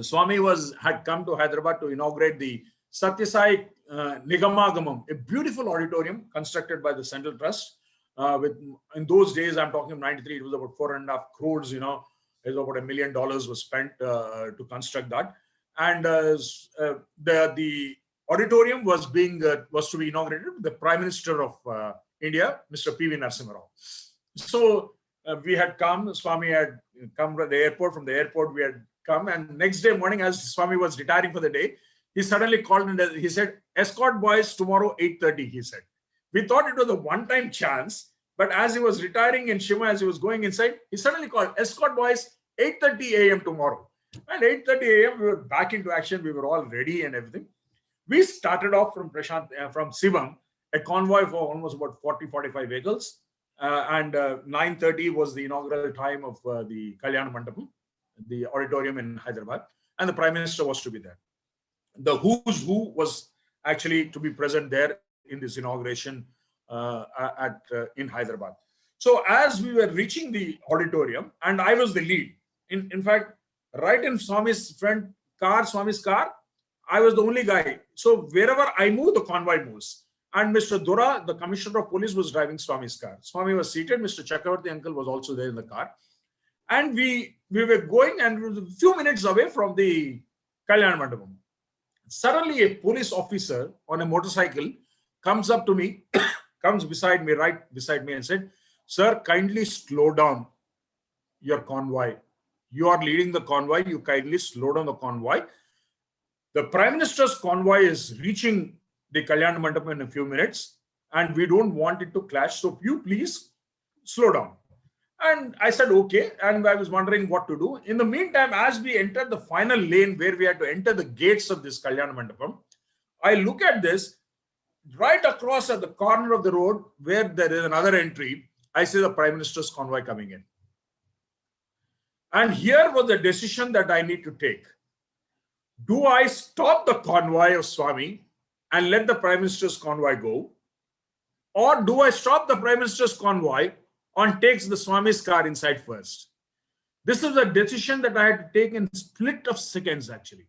Swami had come to Hyderabad to inaugurate the Sathya Sai Nigamagamam, a beautiful auditorium constructed by the Central Trust. In those days, I'm talking of 93, it was about 4.5 crores, it was about $1 million was spent to construct that. And the auditorium was to be inaugurated with the Prime Minister of India, Mr. P.V. Narasimha Rao. So we had come, Swami had come from the airport we had come, and next day morning, as Swami was retiring for the day, he suddenly called and he said, "Escort boys tomorrow 8:30, he said. We thought it was a one-time chance, but as he was retiring in Shima, as he was going inside, he suddenly called, "Escort boys, 8:30 a.m. tomorrow." And 8:30 a.m. we were back into action. We were all ready and everything. We started off from Sivam, a convoy for almost about 40-45 vehicles. And 9:30 was the inaugural time of the Kalyana Mandapam, the auditorium in Hyderabad, and the Prime Minister was to be there. The who's who was actually to be present there in this inauguration in Hyderabad. So as we were reaching the auditorium, and I was the lead, in fact, right in Swami's Swami's car, I was the only guy. So wherever I move, the convoy moves. And Mr. Dora, the Commissioner of Police, was driving Swami's car. Swami was seated. Mr. Chakravarti uncle was also there in the car. And we were going, and a few minutes away from the Kalyana Mandapam. Suddenly, a police officer on a motorcycle comes up to me, comes right beside me, and said, "Sir, kindly slow down your convoy. You are leading the convoy. You kindly slow down the convoy. The Prime Minister's convoy is reaching the Kalyana Mandapam in a few minutes, and we don't want it to clash. So you please slow down." And I said, okay. And I was wondering what to do. In the meantime, as we entered the final lane where we had to enter the gates of this Kalyana Mandapam, I look at this right across at the corner of the road where there is another entry. I see the Prime Minister's convoy coming in. And here was the decision that I need to take. Do I stop the convoy of Swami and let the Prime Minister's convoy go? Or do I stop the Prime Minister's convoy and takes the Swami's car inside first? This is a decision that I had to take in split of seconds, actually.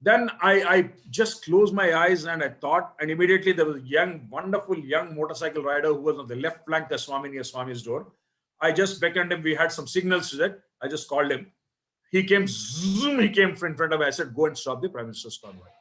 Then I just closed my eyes and I thought, and immediately there was a wonderful young motorcycle rider who was on the left flank of Swami near Swami's door. I just beckoned him. We had some signals to that. I just called him. He came in front of me. I said, "Go and stop the Prime Minister's convoy."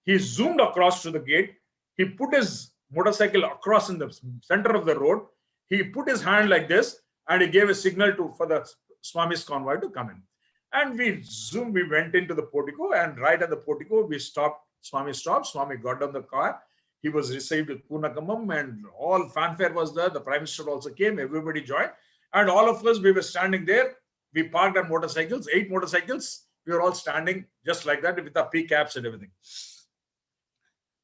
He zoomed across to the gate. He put his motorcycle across in the center of the road. He put his hand like this, and he gave a signal for the Swami's convoy to come in. And we went into the portico, and right at the portico, we stopped. Swami stopped. Swami got down the car. He was received with Purnakamam, and all fanfare was there. The Prime Minister also came. Everybody joined. And all of us, we were standing there. We parked our motorcycles, 8 motorcycles. We were all standing just like that with our P caps and everything.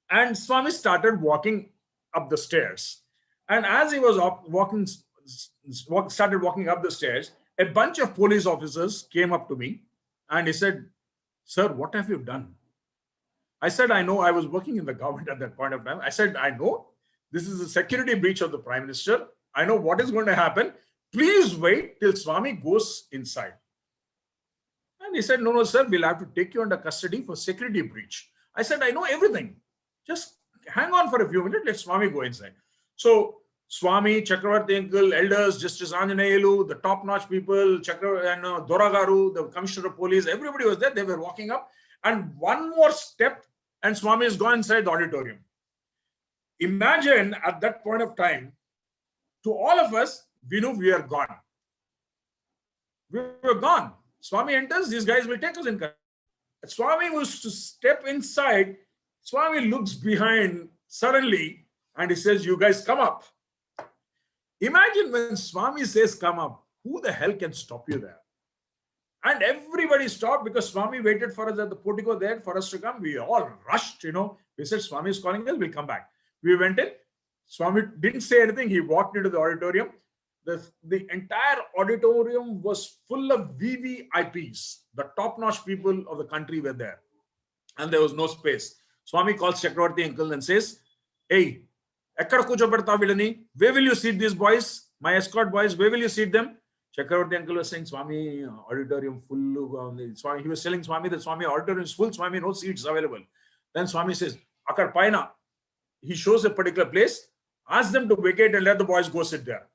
And Swami started walking up the stairs. And as he was started walking up the stairs, a bunch of police officers came up to me and he said, "Sir, what have you done?" I said, "I know, I was working in the government at that point of time." I said, "I know this is a security breach of the Prime Minister. I know what is going to happen. Please wait till Swami goes inside." And he said, "No, no, sir, we'll have to take you under custody for security breach." I said, "I know everything. Just hang on for a few minutes. Let Swami go inside." So Swami, Chakravarti uncle, elders, Justice Anjaneyulu, the top-notch people, and Doragaru, the Commissioner of Police, everybody was there. They were walking up. And one more step, and Swami has gone inside the auditorium. Imagine at that point of time, to all of us, we knew we are gone. We were gone. Swami enters, these guys will take us in. Swami was to step inside. Swami looks behind suddenly and he says, "You guys come up." Imagine when Swami says come up, who the hell can stop you there? And everybody stopped because Swami waited for us at the portico there for us to come. We all rushed, We said, "Swami is calling us, we'll come back." We went in. Swami didn't say anything. He walked into the auditorium. The entire auditorium was full of VVIPs. The top-notch people of the country were there. And there was no space. Swami calls Chakravarti uncle and says, "Hey, where will you seat these boys? My escort boys, where will you seat them?" Chakravarti uncle was saying, "Swami, auditorium full." Swami, he was telling Swami that Swami, auditorium is full. Swami, no seats available. Then Swami says, "Akar paina." He shows a particular place. Ask them to vacate and let the boys go sit there.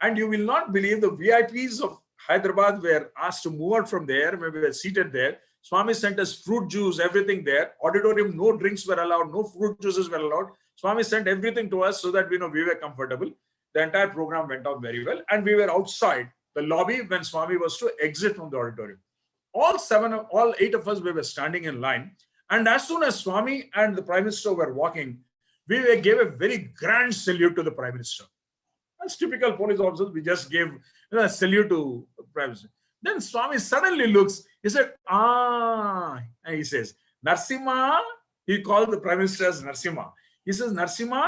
And you will not believe the VIPs of Hyderabad were asked to move out from there when we were seated there. Swami sent us fruit juice, everything there. Auditorium, no drinks were allowed, no fruit juices were allowed. Swami sent everything to us so that we were comfortable. The entire program went out very well. And we were outside the lobby when Swami was to exit from the auditorium. All 8 of us, we were standing in line. And as soon as Swami and the Prime Minister were walking, we gave a very grand salute to the Prime Minister. As typical police officers, we just gave a salute to the Prime Minister. Then Swami suddenly looks, he said, and he says, "Narsimha," he called the Prime Minister as Narsimha. He says, "Narsimha,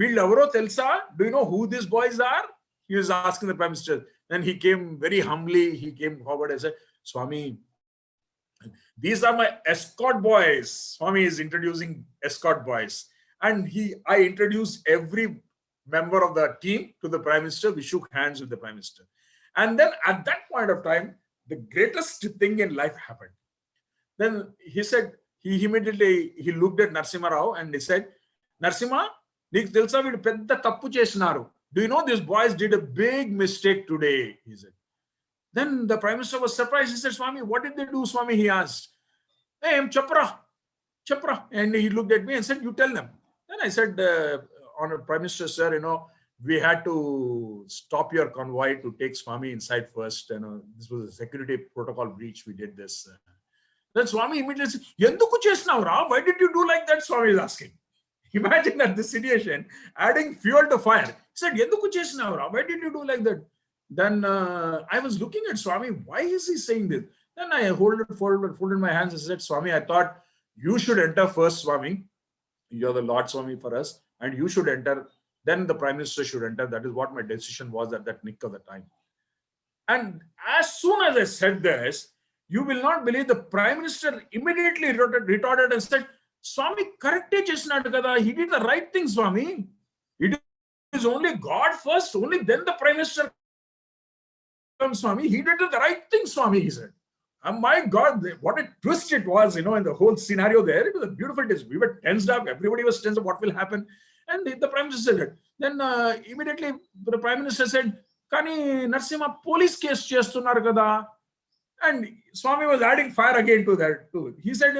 Villavaro Telsa, do you know who these boys are?" He was asking the Prime Minister. Then he came very humbly, he came forward and said, "Swami, these are my escort boys." Swami is introducing escort boys. And I introduced every member of the team to the Prime Minister. We shook hands with the Prime Minister. And then at that point of time, the greatest thing in life happened. Then he said, he immediately looked at Narsimha Rao and he said, "Narsimha, neeku telusa veedu pedda tappu chesinaru. Do you know these boys did a big mistake today?" He said. Then the Prime Minister was surprised. He said, "Swami, what did they do, Swami?" He asked. "Hey, Chapra. And he looked at me and said, "You tell them." Then I said, "Honored Prime Minister, sir, we had to stop your convoy to take Swami inside first. This was a security protocol breach. We did this." Then Swami immediately said, "Yenduku chesnavu ra? Why did you do like that?" Swami is asking. Imagine at this situation, adding fuel to fire. He said, "Yenduku chesnavu ra? Why did you do like that?" Then I was looking at Swami. Why is he saying this? Then I folded my hands and said, "Swami, I thought you should enter first, Swami. You're the Lord Swami for us. And you should enter. Then the Prime Minister should enter. That is what my decision was at that nick of the time." And as soon as I said this, you will not believe the Prime Minister immediately retorted and said, "Swami, correcte chesnadu kada. He did the right thing, Swami. It is only God first, only then the Prime Minister comes, Swami. He did the right thing, Swami," he said. And my God, what a twist it was, in the whole scenario there. It was a beautiful twist. We were tensed up. Everybody was tensed up. What will happen? And the Prime Minister said it. Then immediately the Prime Minister said, "Kani Narsimha, police case chestunnaru kada." And Swami was adding fire again to that too. He said,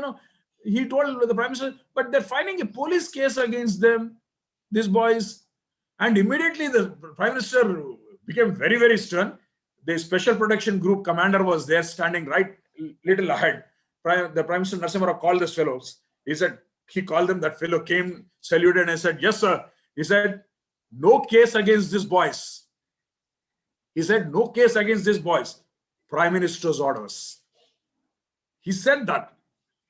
he told the Prime Minister, "But they're filing a police case against them, these boys." And immediately the Prime Minister became very, very stern. The Special Protection Group commander was there standing right little ahead. The Prime Minister Narsimha Rao called these fellows. He called them, that fellow came, saluted and said, "Yes, sir." He said, "No case against these boys." He said, "No case against these boys. Prime Minister's orders." He said that,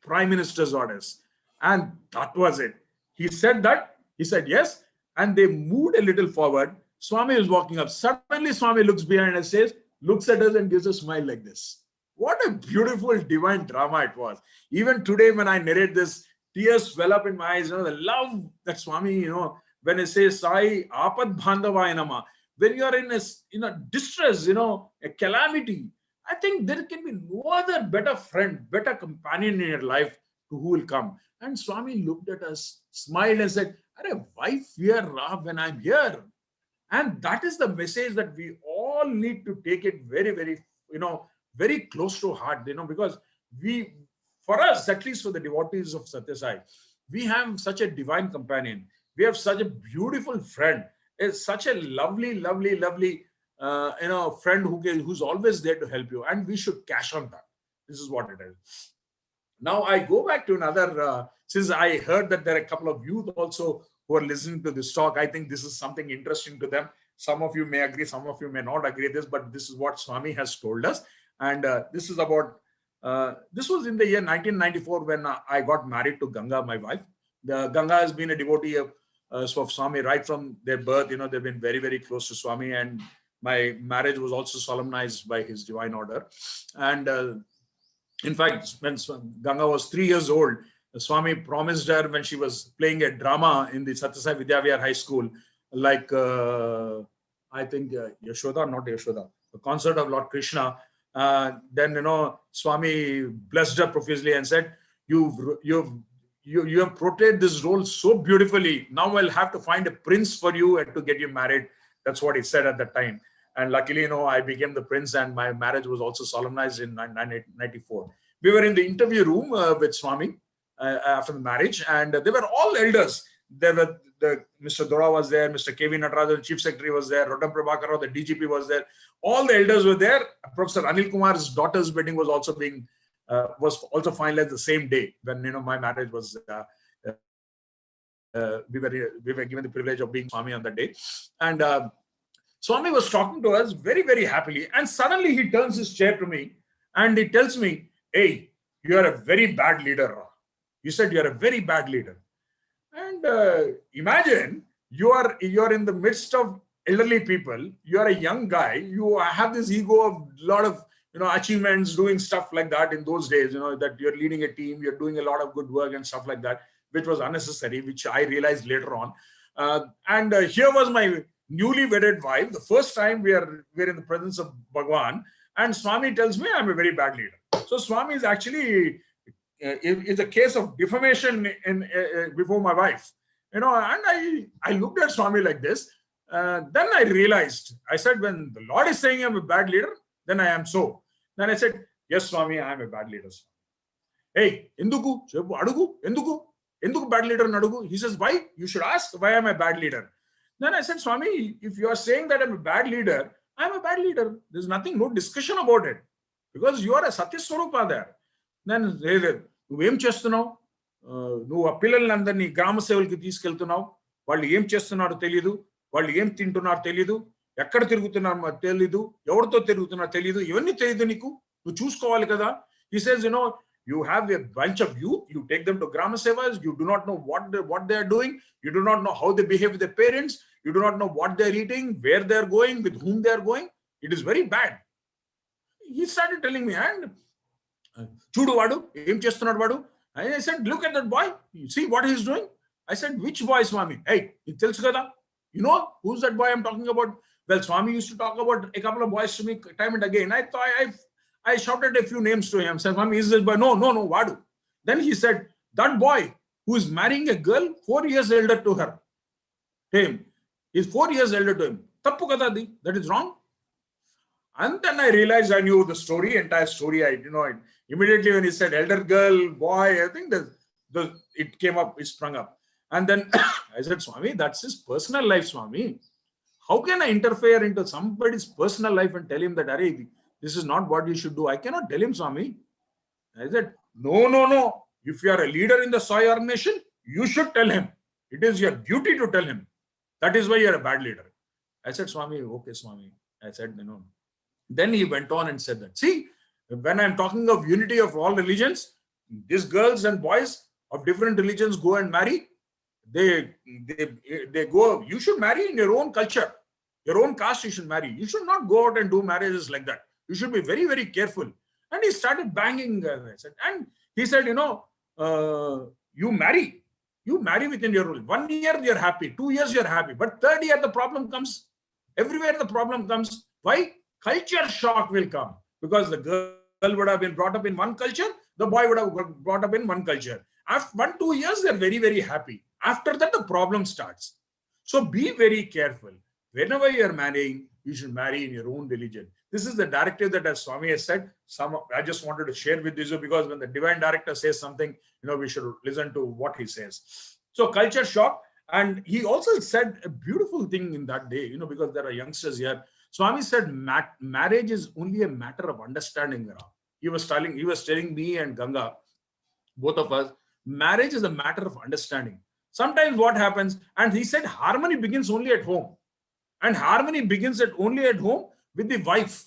Prime Minister's orders. And that was it. He said that, he said yes, and they moved a little forward. Swami is walking up. Suddenly, Swami looks behind and says, looks at us and gives a smile like this. What a beautiful divine drama it was. Even today, when I narrate this, tears well up in my eyes. The love that Swami, when I say Sai Apad Bandhavaya Nama, when you are in a distress, a calamity, I think there can be no other better friend, better companion in your life who will come. And Swami looked at us, smiled and said, why fear when I'm here? And that is the message that we all need to take it very, very, very close to heart, because for us, at least for the devotees of Sathya Sai, we have such a divine companion. We have such a beautiful friend. It's such a lovely, lovely, lovely, friend who's always there to help you. And we should cash on that. This is what it is. Now I go back to another, since I heard that there are a couple of youth also who are listening to this talk. I think this is something interesting to them. Some of you may agree, some of you may not agree this, but this is what Swami has told us. And this is about, this was in the year 1994 when I got married to Ganga, my wife. Ganga has been a devotee of Swami right from their birth. They've been very, very close to Swami, and my marriage was also solemnized by his divine order. And in fact, when Ganga was 3 years old, Swami promised her when she was playing a drama in the Sathya Sai Vidya Vihar High School, like I think Yashoda, not Yashoda, the concert of Lord Krishna. Then Swami blessed her profusely and said, you have portrayed this role so beautifully. Now I'll have to find a prince for you and to get you married. That's what he said at that time. And luckily, I became the prince, and my marriage was also solemnized in 1994. We were in the interview room with Swami after the marriage, and they were all elders. There were Mr. Dora was there, Mr. K.V. Natarajan, the Chief Secretary was there, Rodam Prabhakar, the DGP was there. All the elders were there. Professor Anil Kumar's daughter's wedding was also finalized the same day when my marriage was. We were given the privilege of being Swami on that day, and Swami was talking to us very, very happily. And suddenly he turns his chair to me and he tells me, "Hey, you are a very bad leader. You said you are a very bad leader." And imagine you are in the midst of elderly people. You are a young guy. You have this ego of a lot of achievements, doing stuff like that in those days. That you're leading a team, you're doing a lot of good work and stuff like that, which was unnecessary, which I realized later on. And here was my newly wedded wife. The first time we're in the presence of Bhagawan, and Swami tells me I'm a very bad leader. So Swami is actually is a case of defamation before my wife. And I looked at Swami like this. Then I realized, I said, when the Lord is saying I'm a bad leader, then I am so. Then I said, yes, Swami, I am a bad leader. Hey, Enduku, Adugu, Enduku bad leader Nadugu. He says, why? You should ask, why am I a bad leader? Then I said, Swami, if you are saying that I'm a bad leader, I'm a bad leader. There's nothing, no discussion about it. Because you are a Satya Swarupa there. Then నువ్వేం చేస్తున్నావు, నువ్వు ఆ పిల్లలందరినీ గ్రామ సేవలకి తీసుకెళ్తున్నావు, వాళ్ళు ఏం చేస్తున్నారో తెలియదు, వాళ్ళు ఏం తింటున్నారో తెలియదు, ఎక్కడ తిరుగుతున్నారో తెలియదు, ఎవరితో తిరుగుతున్నారో తెలియదు, ఇవన్నీ తెలియదు నీకు, నువ్వు చూసుకోవాలి కదా. He says, you have a bunch of youth, you take them to Grama Sevas, you do not know what they are doing, you do not know how they behave with their parents, you do not know what they are eating, where they are going, with whom they are going. It is very bad. He started telling me, and Chudu Vadu, em chestunnadu Vadu. And I said, look at that boy, you see what he is doing? I said, which boy, Swami? Hey, it tells kada. You know who's that boy I'm talking about? Well, Swami used to talk about a couple of boys to me time and again. I shouted a few names to him. Said, Swami, is this boy? No, Vadu. Then he said, that boy who is marrying a girl 4 years elder to her, to him, is 4 years elder to him. Tappu kada di, that is wrong. And then I realized I knew the story, entire story. Immediately when he said elder girl, boy, I think it came up, it sprung up. And then I said, Swami, that's his personal life, Swami. How can I interfere into somebody's personal life and tell him that, Arey, this is not what you should do? I cannot tell him, Swami. I said, no. If you are a leader in the Sai organization, you should tell him. It is your duty to tell him. That is why you are a bad leader. I said, Swami, okay, Swami. I said, Then he went on and said that, see, When I'm talking of unity of all religions, these girls and boys of different religions go and marry. They go. You should marry in your own culture, your own caste. You should marry. You should not go out and do marriages like that. You should be very, very careful. And he started banging. And he said, you marry within your rule. 1 year you're happy, 2 years you're happy, but third year the problem comes. Everywhere the problem comes. Why? Culture shock will come, because the girl would have been brought up in one culture, the boy would have brought up in one culture. After 1-2 years, they're very, very happy. After that, the problem starts. So be very careful. Whenever you're marrying, you should marry in your own religion. This is the directive that, as Swami has said. I just wanted to share with you, because when the divine director says something, we should listen to what he says. So culture shock. And he also said a beautiful thing in that day, because there are youngsters here. Swami said, marriage is only a matter of understanding. He was telling me and Ganga, both of us, marriage is a matter of understanding. Sometimes what happens, and he said, harmony begins only at home. And harmony begins only at home with the wife.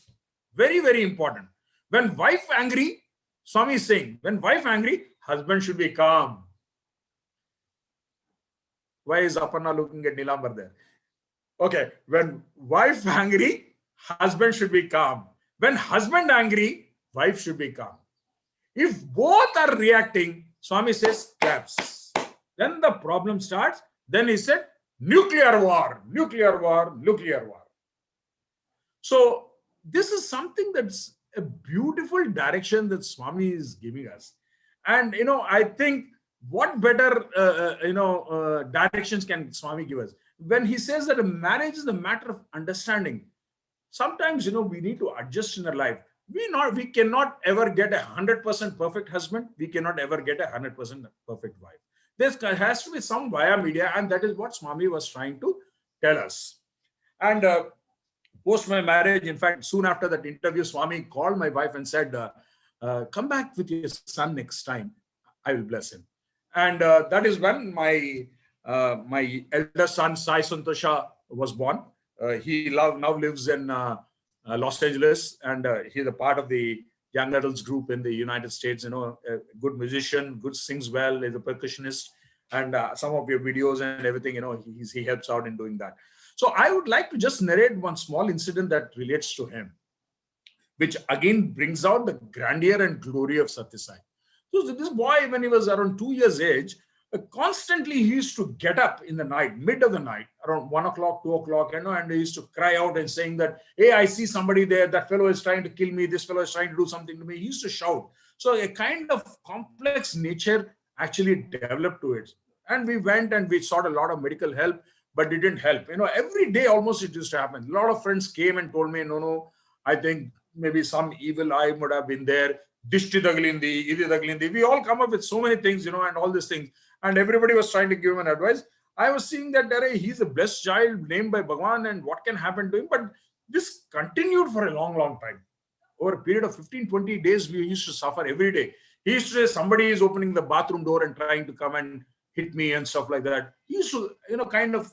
Very, very important. When wife angry, Swami is saying, when wife angry, husband should be calm. Why is Aparna looking at Nilambar there? Okay, when wife angry, husband should be calm. When husband angry, wife should be calm. If both are reacting, Swami says, collapse. Then the problem starts. Then he said, nuclear war, nuclear war, nuclear war. So this is something that's a beautiful direction that Swami is giving us. And, I think what better, directions can Swami give us? When he says that a marriage is a matter of understanding, sometimes, we need to adjust in our life. We cannot ever get 100% perfect husband. We cannot ever get 100% perfect wife. There has to be some via media, and that is what Swami was trying to tell us. And post my marriage, in fact, soon after that interview, Swami called my wife and said, come back with your son next time. I will bless him. And that is when my elder son, Sai Santosha, was born. He now lives in Los Angeles, and he's a part of the young adults group in the United States. A good musician, good sings well, is a percussionist, and some of your videos and everything, he helps out in doing that. So I would like to just narrate one small incident that relates to him, which again brings out the grandeur and glory of Sathya Sai. So this boy, when he was around 2 years age, constantly he used to get up in the night, mid of the night, around 1 o'clock, 2 o'clock, and he used to cry out and saying that, hey, I see somebody there, that fellow is trying to kill me, this fellow is trying to do something to me. He used to shout. So a kind of complex nature actually developed to it. And we went and we sought a lot of medical help, but it didn't help. Every day almost it used to happen. A lot of friends came and told me, no, I think maybe some evil eye would have been there. Dishti taglindi, idi taglindi. We all come up with so many things, and all these things. And everybody was trying to give him an advice. I was seeing that he's a blessed child named by Bhagawan, and what can happen to him? But this continued for a long, long time. Over a period of 15-20 days, we used to suffer every day. He used to say somebody is opening the bathroom door and trying to come and hit me and stuff like that. He used to, kind of,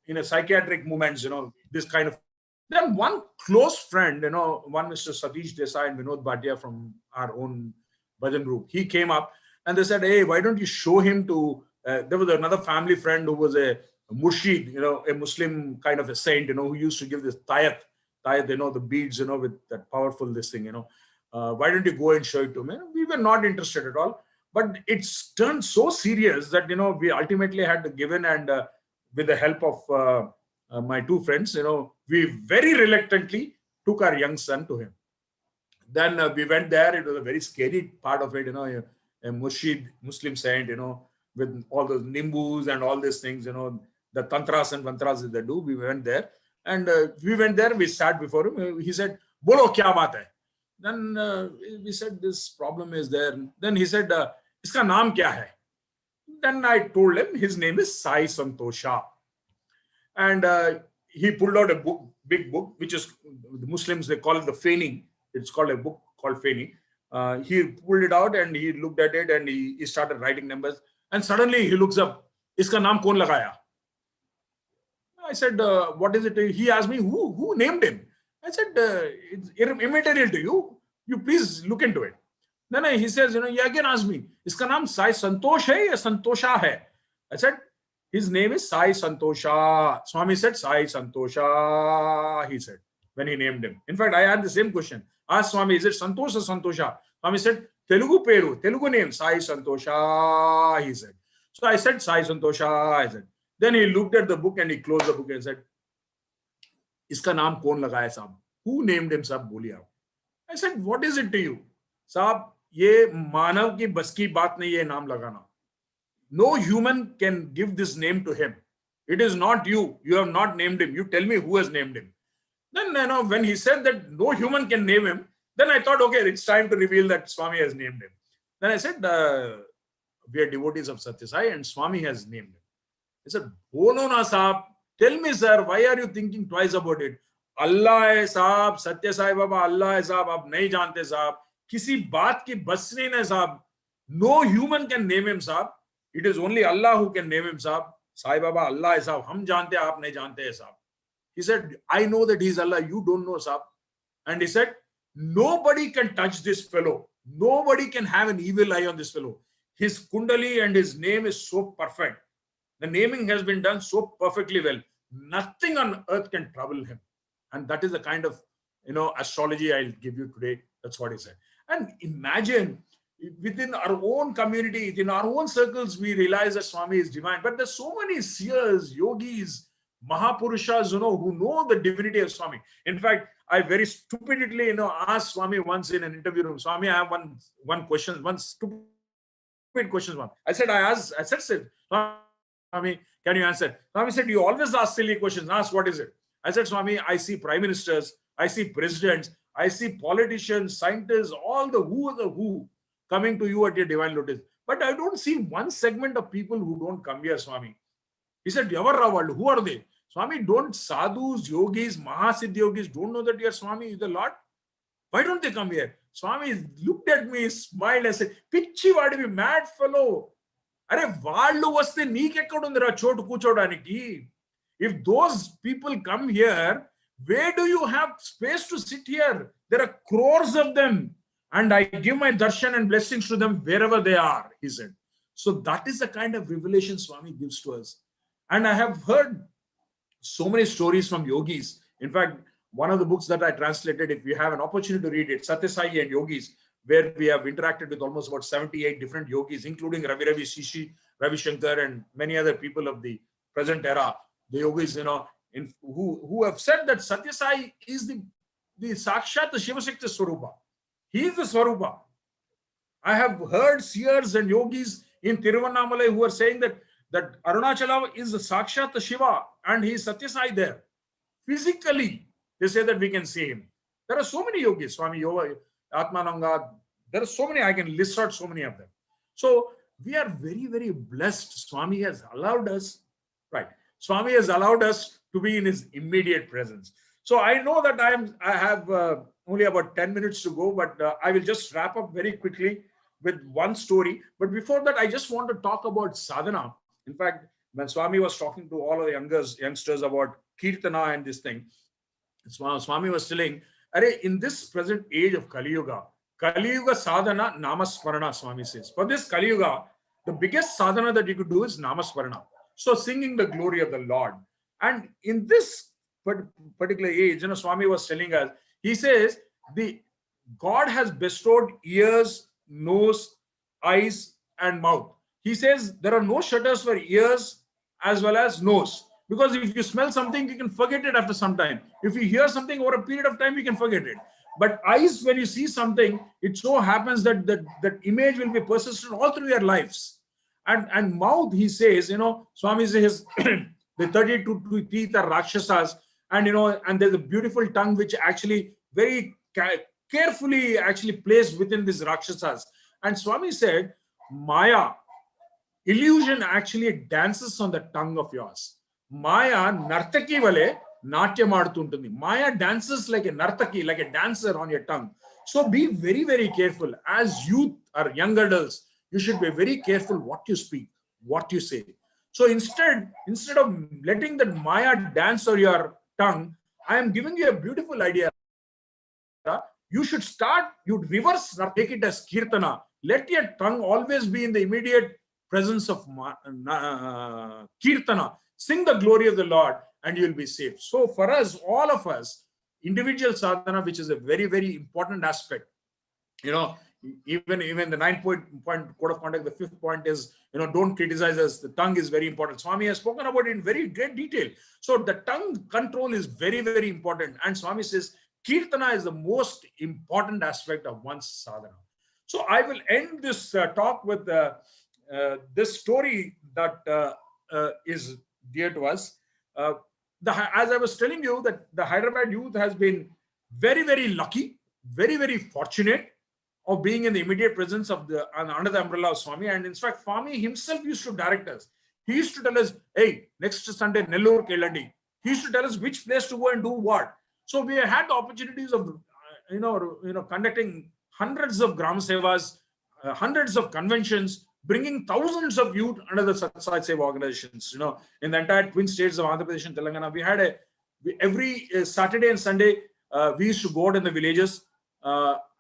in a psychiatric movements, this kind of. Then one close friend, one Mr. Satish Desai and Vinod Bhatia from our own bhajan group, he came up and they said, hey, why don't you show him to, there was another family friend who was a murshid, a Muslim kind of a saint, who used to give this tayat, the beads, with that powerful this thing, why don't you go and show it to me? We were not interested at all, but it's turned so serious that, we ultimately had to give in, and with the help of my two friends, we very reluctantly took our young son to him. Then we went there. It was a very scary part of it, a murshid Muslim saint, with all those nimbus and all these things, the tantras and mantras that they do. We went there, and we sat before him. He said, "Bolo kya baat hai?" Then we said, "This problem is there." Then he said, "Iska naam kya hai?" Then I told him his name is Sai Santosha. And he pulled out a book, big book, which is the Muslims, they call it the feigning. It's called a book called feigning. He pulled it out and he looked at it and he started writing numbers. And suddenly he looks up, "Iska naam kaun lagaya?" I said, "What is it?" He asked me, who named him? I said, it's immaterial to you. You please look into it. Then he says, he again asked me, iska naam Sai Santosh hai ya Santosha hai? I said, his name is Sai Santosha. Swami said, Sai Santosha, he said, when he named him. In fact, I had the same question. Asked Swami, is it Santosh or Santosha? Swami said, Telugu Peru, Telugu name, Sai Santosha, he said. So I said, Sai Santosha, I said. Then he looked at the book and he closed the book and said, इसका नाम कौन लगाया साहब? Who named him साहब? बोलिए आप. I said, what is it to you? साहब, ये मानव की बस की बात नहीं है नाम लगाना. No human can give this name to him. It is not you. You have not named him. You tell me who has named him. Then, when he said that no human can name him, then I thought, okay, it's time to reveal that Swami has named him. Then I said, we are devotees of Sathya Sai and Swami has named him. He said, Bolo na sahab. Tell me, sir, why are you thinking twice about it? Allah hai sahab, Sathya Sai Baba, Allah hai sahab, aap nahi jante sahab. Kisi baat ki bas nahi hai sahab. No human can name him sahab. It is only Allah who can name him sahab. Sai Baba, Allah hai sahab. Hum jante, aap nahi jante hai sahab. He said, I know that he is Allah. You don't know sahab. And he said, nobody can touch this fellow. Nobody can have an evil eye on this fellow. His kundali and his name is so perfect. The naming has been done so perfectly well. Nothing on earth can trouble him. And that is the kind of, astrology I'll give you today. That's what he said. And imagine, within our own community, in our own circles, we realize that Swami is divine. But there's so many seers, yogis, Mahapurushas, who know the divinity of Swami. In fact, I very stupidly, asked Swami once in an interview room, Swami, I have one question, one stupid question. I said, Swami, can you answer? Swami said, you always ask silly questions. Ask, what is it? I said, Swami, I see prime ministers, I see presidents, I see politicians, scientists, all the who coming to you at your divine lotus. But I don't see one segment of people who don't come here, Swami. He said, Yavarra, who are they? Swami, don't sadhus, yogis, mahasiddhi yogis don't know that your Swami is the Lord? Why don't they come here? Swami looked at me, smiled and said, Pichi vadivi, mad fellow. Are vallu vaste neekekadundra chotu kuchodaniki. If those people come here, where do you have space to sit here? There are crores of them. And I give my darshan and blessings to them wherever they are, he said. So that is the kind of revelation Swami gives to us. And I have heard so many stories from yogis. In fact, one of the books that I translated, if you have an opportunity to read it, Sathya Sai and Yogis, where we have interacted with almost about 78 different yogis, including Ravi Shishi, Ravi Shankar, and many other people of the present era. The yogis, who have said that Sathya Sai is the Sakshat Shiva Shakti Swarupa. He is the Swarupa. I have heard seers and yogis in Tiruvannamalai who are saying that Arunachala is the Sakshat Shiva and he is Sathya Sai there. Physically, they say that we can see him. There are so many yogis, Swami Yoga, Atmananga. There are so many, I can list out so many of them. So we are very, very blessed. Swami has allowed us, Swami has allowed us to be in his immediate presence. So I know that I have only about 10 minutes to go, but I will just wrap up very quickly with one story. But before that, I just want to talk about sadhana. In fact, when Swami was talking to all of the youngsters about Kirtana and this thing, Swami was telling, in this present age of Kali Yuga sadhana namasmarana, Swami says. For this Kali Yuga, the biggest sadhana that you could do is namasmarana. So singing the glory of the Lord. And in this particular age, Swami was telling us, he says, God has bestowed ears, nose, eyes, and mouth. He says there are no shutters for ears as well as nose. Because if you smell something, you can forget it after some time. If you hear something over a period of time, you can forget it. But eyes, when you see something, it so happens that that image will be persistent all through your lives. And mouth, he says, Swami says, the 32 teeth are Rakshasas, and there's a beautiful tongue which actually very carefully actually placed within these Rakshasas. And Swami said, Maya, illusion actually dances on the tongue of yours. Maya, nartaki vale, natya martuntundi. Maya dances like a nartaki, like a dancer on your tongue. So be very, very careful. As youth or young adults, you should be very careful what you speak, what you say. So instead of letting that Maya dance on your tongue, I am giving you a beautiful idea. You should start, you reverse, take it as kirtana. Let your tongue always be in the immediate presence of kirtana. Sing the glory of the Lord and you will be saved. So for us, all of us, individual sadhana, which is a very, very important aspect. Even the 9-point code of conduct, the 5th point is, don't criticize us. The tongue is very important. Swami has spoken about it in very great detail. So the tongue control is very, very important. And Swami says, Kirtana is the most important aspect of one's sadhana. So I will end this talk with this story that is dear to us. As I was telling you, that the Hyderabad youth has been very, very lucky, very, very fortunate of being in the immediate presence of under the umbrella of Swami. And in fact, Swami himself used to direct us. He used to tell us, hey, next Sunday, Nellore Kelandi. He used to tell us which place to go and do what. So we had the opportunities of, conducting hundreds of Grama Sevas, hundreds of conventions, bringing thousands of youth under the Sathya Seva organizations. In the entire twin states of Andhra Pradesh and Telangana, we had every Saturday and Sunday, we used to go out in the villages.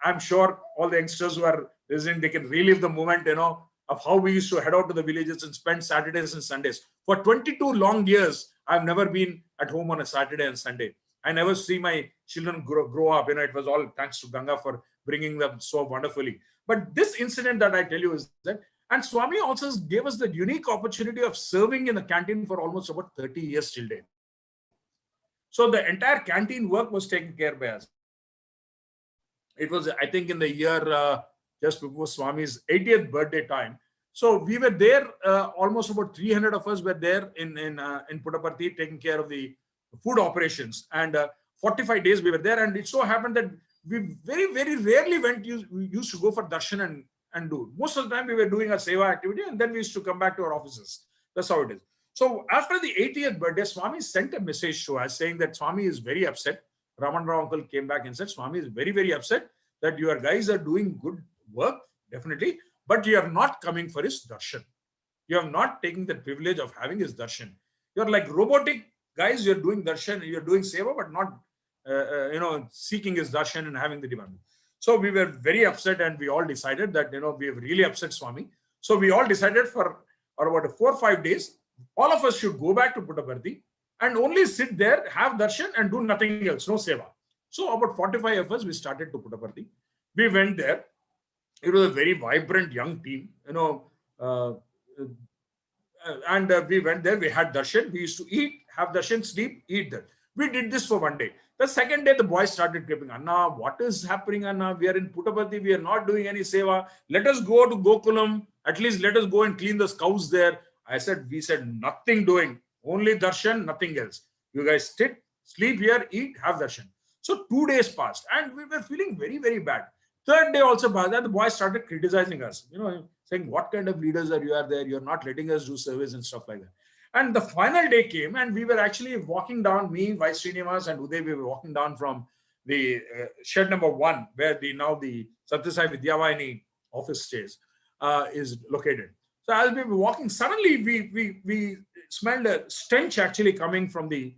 I'm sure all the youngsters who are listening, they can relive the moment, of how we used to head out to the villages and spend Saturdays and Sundays. For 22 long years, I've never been at home on a Saturday and Sunday. I never see my children grow up. It was all thanks to Ganga for bringing them so wonderfully. But this incident that I tell you is that, and Swami also gave us the unique opportunity of serving in the canteen for almost about 30 years till date. So the entire canteen work was taken care by us. It was, I think, in the year just before Swami's 80th birthday time. So we were there, almost about 300 of us were there in Puttaparthi taking care of the food operations. And 45 days we were there. And it so happened that we very, very rarely we used to go for darshan and do. Most of the time we were doing our seva activity and then we used to come back to our offices. That's how it is. So after the 80th birthday, Swami sent a message to us saying that Swami is very upset. Raman Rao uncle came back and said, Swami is very, very upset that your guys are doing good work, definitely, but you are not coming for his darshan. You are not taking the privilege of having his darshan. You're like robotic guys, you're doing darshan, you're doing seva, but not, seeking his darshan and having the demand. So we were very upset and we all decided that, we have really upset Swami. So we all decided for about 4 or 5 days, all of us should go back to Puttaparthi and only sit there, have darshan and do nothing else, no seva. So about 45 of us, we started to Puttaparthi. We went there. It was a very vibrant young team, and we went there. We had darshan. We used to eat, have darshan, sleep, eat that. We did this for 1 day. The second day, the boys started creeping. Anna, what is happening, Anna? We are in Puttaparthi. We are not doing any seva. Let us go to Gokulam. At least let us go and clean the cows there. We said, nothing doing. Only darshan, nothing else. You guys sit, sleep here, eat, have darshan. So 2 days passed and we were feeling very, very bad. Third day also passed and the boys started criticizing us, saying, what kind of leaders are you there? You're not letting us do service and stuff like that. And the final day came and we were actually walking down, me, Vice Srinivas and Uday, we were walking down from the shed number 1, where now the Sathya Sai Vidya office stays, is located. So as we were walking, suddenly we smelled a stench actually coming from the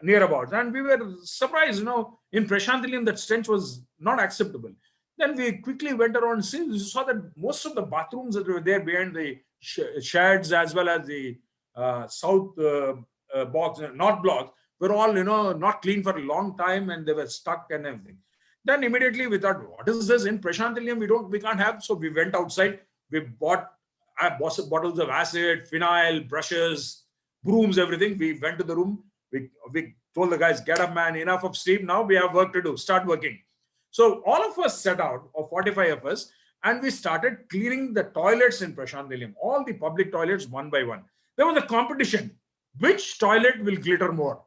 near about, and we were surprised, in Prashantilim that stench was not acceptable. Then we quickly went around and we saw that most of the bathrooms that were there behind the sheds as well as the south blocks, north blocks, were all, not clean for a long time and they were stuck and everything. Then immediately we thought, what is this in Prashantilim? We can't have. So we went outside. We bought bottles of acid, phenyl, brushes, brooms, everything. We went to the room. We told the guys, get up, man, enough of sleep. Now we have work to do. Start working. So all of us set out, or 45 of us, and we started cleaning the toilets in Prashantilim, all the public toilets one by one. There was a competition. Which toilet will glitter more?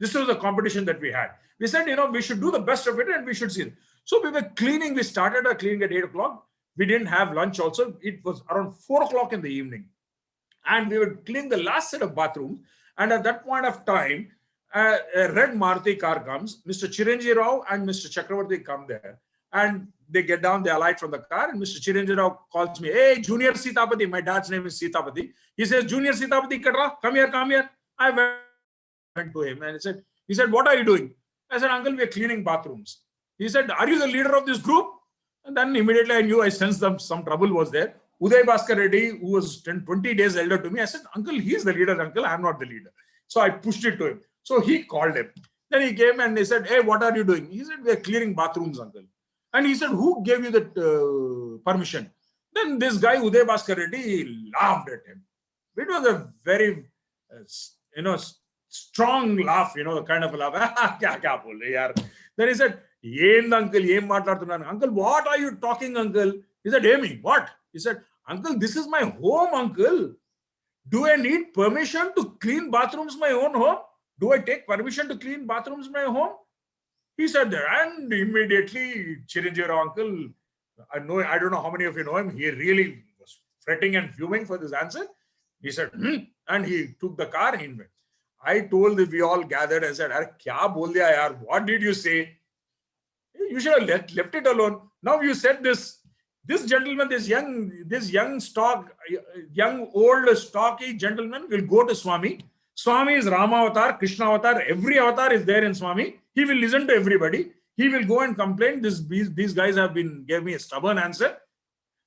This was a competition that we had. We said, we should do the best of it and we should see it. So we were cleaning. We started our cleaning at 8 o'clock. We didn't have lunch also. It was around 4 o'clock in the evening. And we were cleaning the last set of bathrooms. And at that point of time, a red Maruti car comes. Mr. Chiranjeev Rao and Mr. Chakravarti come there. And they get down, they alight from the car. And Mr. Chiranjeev Rao calls me, hey, Junior Sitapati. My dad's name is Sitapati. He says, Junior Sitapati, Katra, come here, come here. I went to him and he said, He said, what are you doing? I said, uncle, we are cleaning bathrooms. He said, are you the leader of this group? And then immediately I knew, I sensed some trouble was there. Uday Bhaskar Reddy, who was 20 days elder to me, I said, uncle, he's the leader, uncle, I'm not the leader. So I pushed it to him. So he called him. Then he came and he said, hey, what are you doing? He said, we are clearing bathrooms, uncle. And he said, who gave you that permission? Then this guy, Uday Bhaskar Reddy, laughed at him. It was a very, strong laugh, the kind of a laugh. Then he said, uncle, what are you talking, uncle? He said, Amy, what? He said, uncle, this is my home, uncle. Do I need permission to clean bathrooms in my own home? Do I take permission to clean bathrooms in my home? He said that, and immediately Chiranjeev uncle, I don't know how many of you know him, he really was fretting and fuming for this answer. He said, and he took the car. I told that we all gathered and said, kya bol diya yaar? What did you say? You should have left it alone. Now you said this gentleman, this young old stocky gentleman will go to Swami. Swami is Rama avatar, Krishna avatar, every avatar is there in Swami. He will listen to everybody. He will go and complain. These guys gave me a stubborn answer.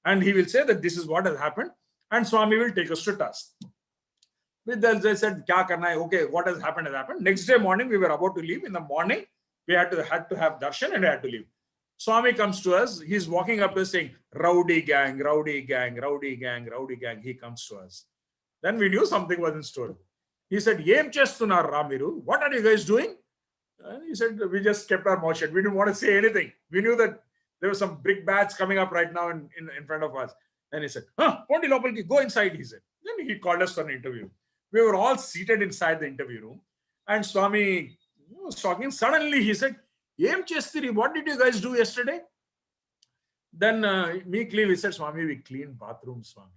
And he will say that this is what has happened. And Swami will take us to task. With that, they said, kya karna hai? Okay, what has happened has happened. Next day morning, we were about to leave. In the morning, we had to have darshan and we had to leave. Swami comes to us. He's walking up to us saying, rowdy gang, rowdy gang, rowdy gang, rowdy gang. He comes to us. Then we knew something was in store. He said, Yem chestunar Ramiru, what are you guys doing? And he said, we just kept our mouth shut. We didn't want to say anything. We knew that there were some big bats coming up right now in front of us. Then he said, go inside, he said. Then he called us for an interview. We were all seated inside the interview room. And Swami was talking. Suddenly he said, Yem chestiri, what did you guys do yesterday? Then we said, Swami, we cleaned bathrooms, Swami.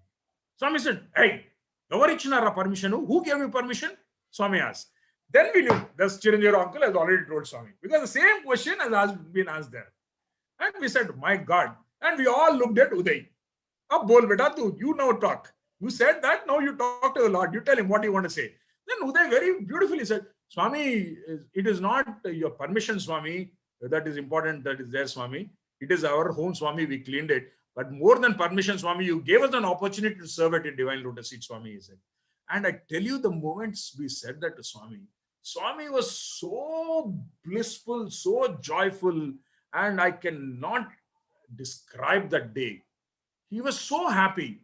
Swami said, hey, permission? Who gave you permission? Swami asked. Then we knew the Chiranjeev uncle has already told Swami. Because the same question has been asked there. And we said, my God. And we all looked at Uday. Ab bol beta tu, you now talk. You said that, now you talk to the Lord. You tell him what you want to say. Then Uday very beautifully said, Swami, it is not your permission, Swami, that is important, that is there, Swami. It is our home, Swami, we cleaned it. But more than permission, Swami, you gave us an opportunity to serve it in Divine Lotus Seat, Swami, he said. And I tell you, the moments we said that to Swami, Swami was so blissful, so joyful, and I cannot describe that day. He was so happy.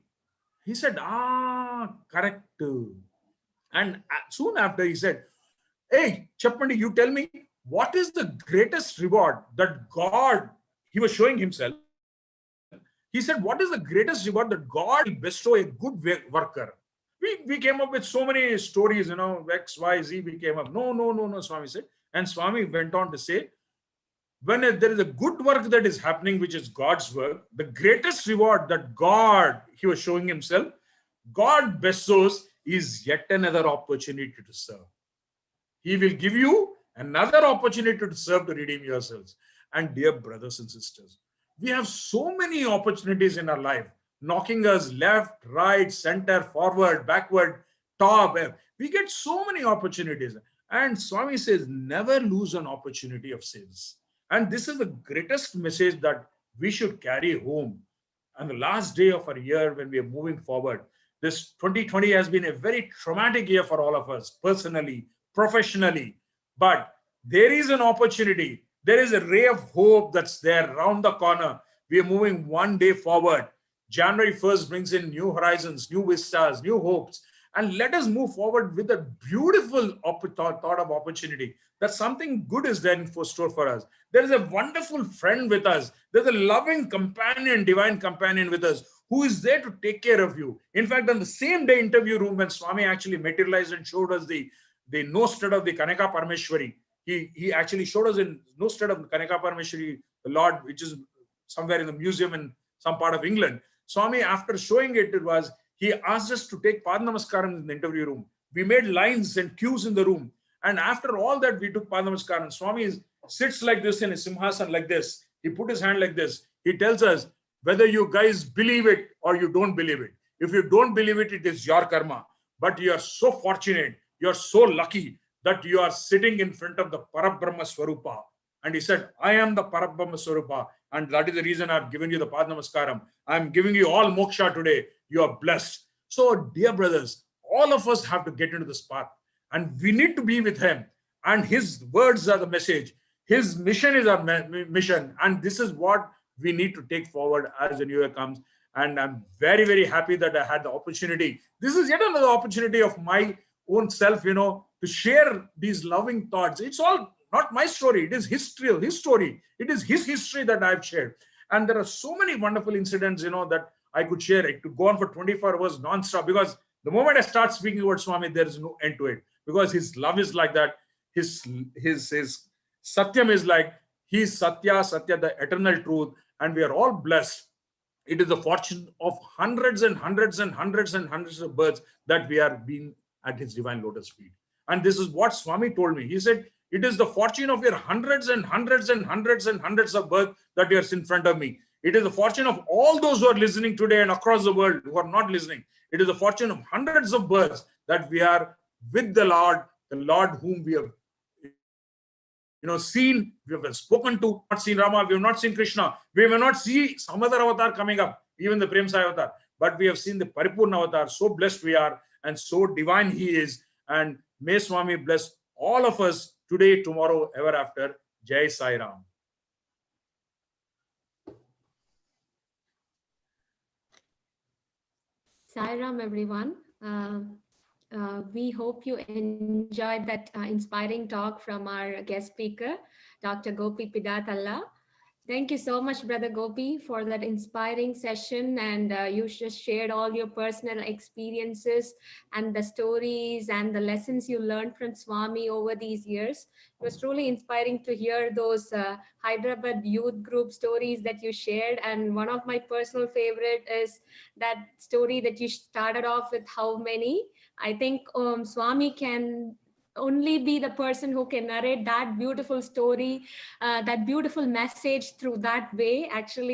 He said, correct. And soon after he said, hey, Chappandi, you tell me, what is the greatest reward that God, he was showing himself. He said, what is the greatest reward that God will bestow a good worker? We came up with so many stories, X, Y, Z, we came up. No, Swami said. And Swami went on to say, when there is a good work that is happening, which is God's work, the greatest reward that God, he was showing himself, God bestows is yet another opportunity to serve. He will give you another opportunity to serve, to redeem yourselves. And dear brothers and sisters, we have so many opportunities in our life, knocking us left, right, center, forward, backward, top. We get so many opportunities. And Swami says, never lose an opportunity of sins. And this is the greatest message that we should carry home. And the last day of our year, when we are moving forward, this 2020 has been a very traumatic year for all of us, personally, professionally. But there is an opportunity. There is a ray of hope that's there around the corner. We are moving one day forward. January 1st brings in new horizons, new vistas, new hopes. And let us move forward with a beautiful thought of opportunity, that something good is there in store for us. There is a wonderful friend with us. There's a loving companion, divine companion with us, who is there to take care of you. In fact, on the same day interview room, when Swami actually materialized and showed us the no stud of the Kanaka Parameshwari, he actually showed us in no stud of Kanaka Parameshwari, the Lord, which is somewhere in the museum in some part of England. Swami, after showing it, he asked us to take Pad Namaskaram in the interview room. We made lines and queues in the room. And after all that, we took Pad Namaskaram. Swami sits like this in a simhasan like this. He put his hand like this. He tells us whether you guys believe it or you don't believe it. If you don't believe it, it is your karma. But you are so fortunate. You are so lucky that you are sitting in front of the Parabrahma Swarupa. And he said, I am the Parabrahma Swarupa. And that is the reason I've given you the Padnamaskaram. I'm giving you all moksha today. You are blessed. So, dear brothers, all of us have to get into this path. And we need to be with him. And his words are the message. His mission is our mission. And this is what we need to take forward as the new year comes. And I'm very, very happy that I had the opportunity. This is yet another opportunity of my own self, to share these loving thoughts. It's all not my story. It is his story. It is his history that I've shared. And there are so many wonderful incidents, that I could share. It could go on for 24 hours non-stop, because the moment I start speaking about Swami, there is no end to it, because his love is like that. His Satyam is like, he is Sathya, the eternal truth. And we are all blessed. It is the fortune of hundreds and hundreds and hundreds and hundreds of births that we are being at his divine lotus feet. And this is what Swami told me. He said, it is the fortune of your hundreds and hundreds and hundreds and hundreds of births that you are in front of me. It is the fortune of all those who are listening today and across the world who are not listening. It is the fortune of hundreds of births that we are with the Lord whom we have seen, we have spoken to, not seen Rama, we have not seen Krishna, we may not see some other avatar coming up, even the Prem Sai avatar, but we have seen the Paripurna avatar. So blessed we are, and so divine he is. And may Swami bless all of us today, tomorrow, ever after. Jai Sai Ram. Sai Ram, everyone. We hope you enjoyed that inspiring talk from our guest speaker, Dr. Gopi Pidatala. Thank you so much, Brother Gopi, for that inspiring session. And you just shared all your personal experiences and the stories and the lessons you learned from Swami over these years. It was truly inspiring to hear those Hyderabad Youth Group stories that you shared. And one of my personal favorite is that story that you started off with, how many. I think Swami can only be the person who can narrate that beautiful story, that beautiful message through that way. Actually,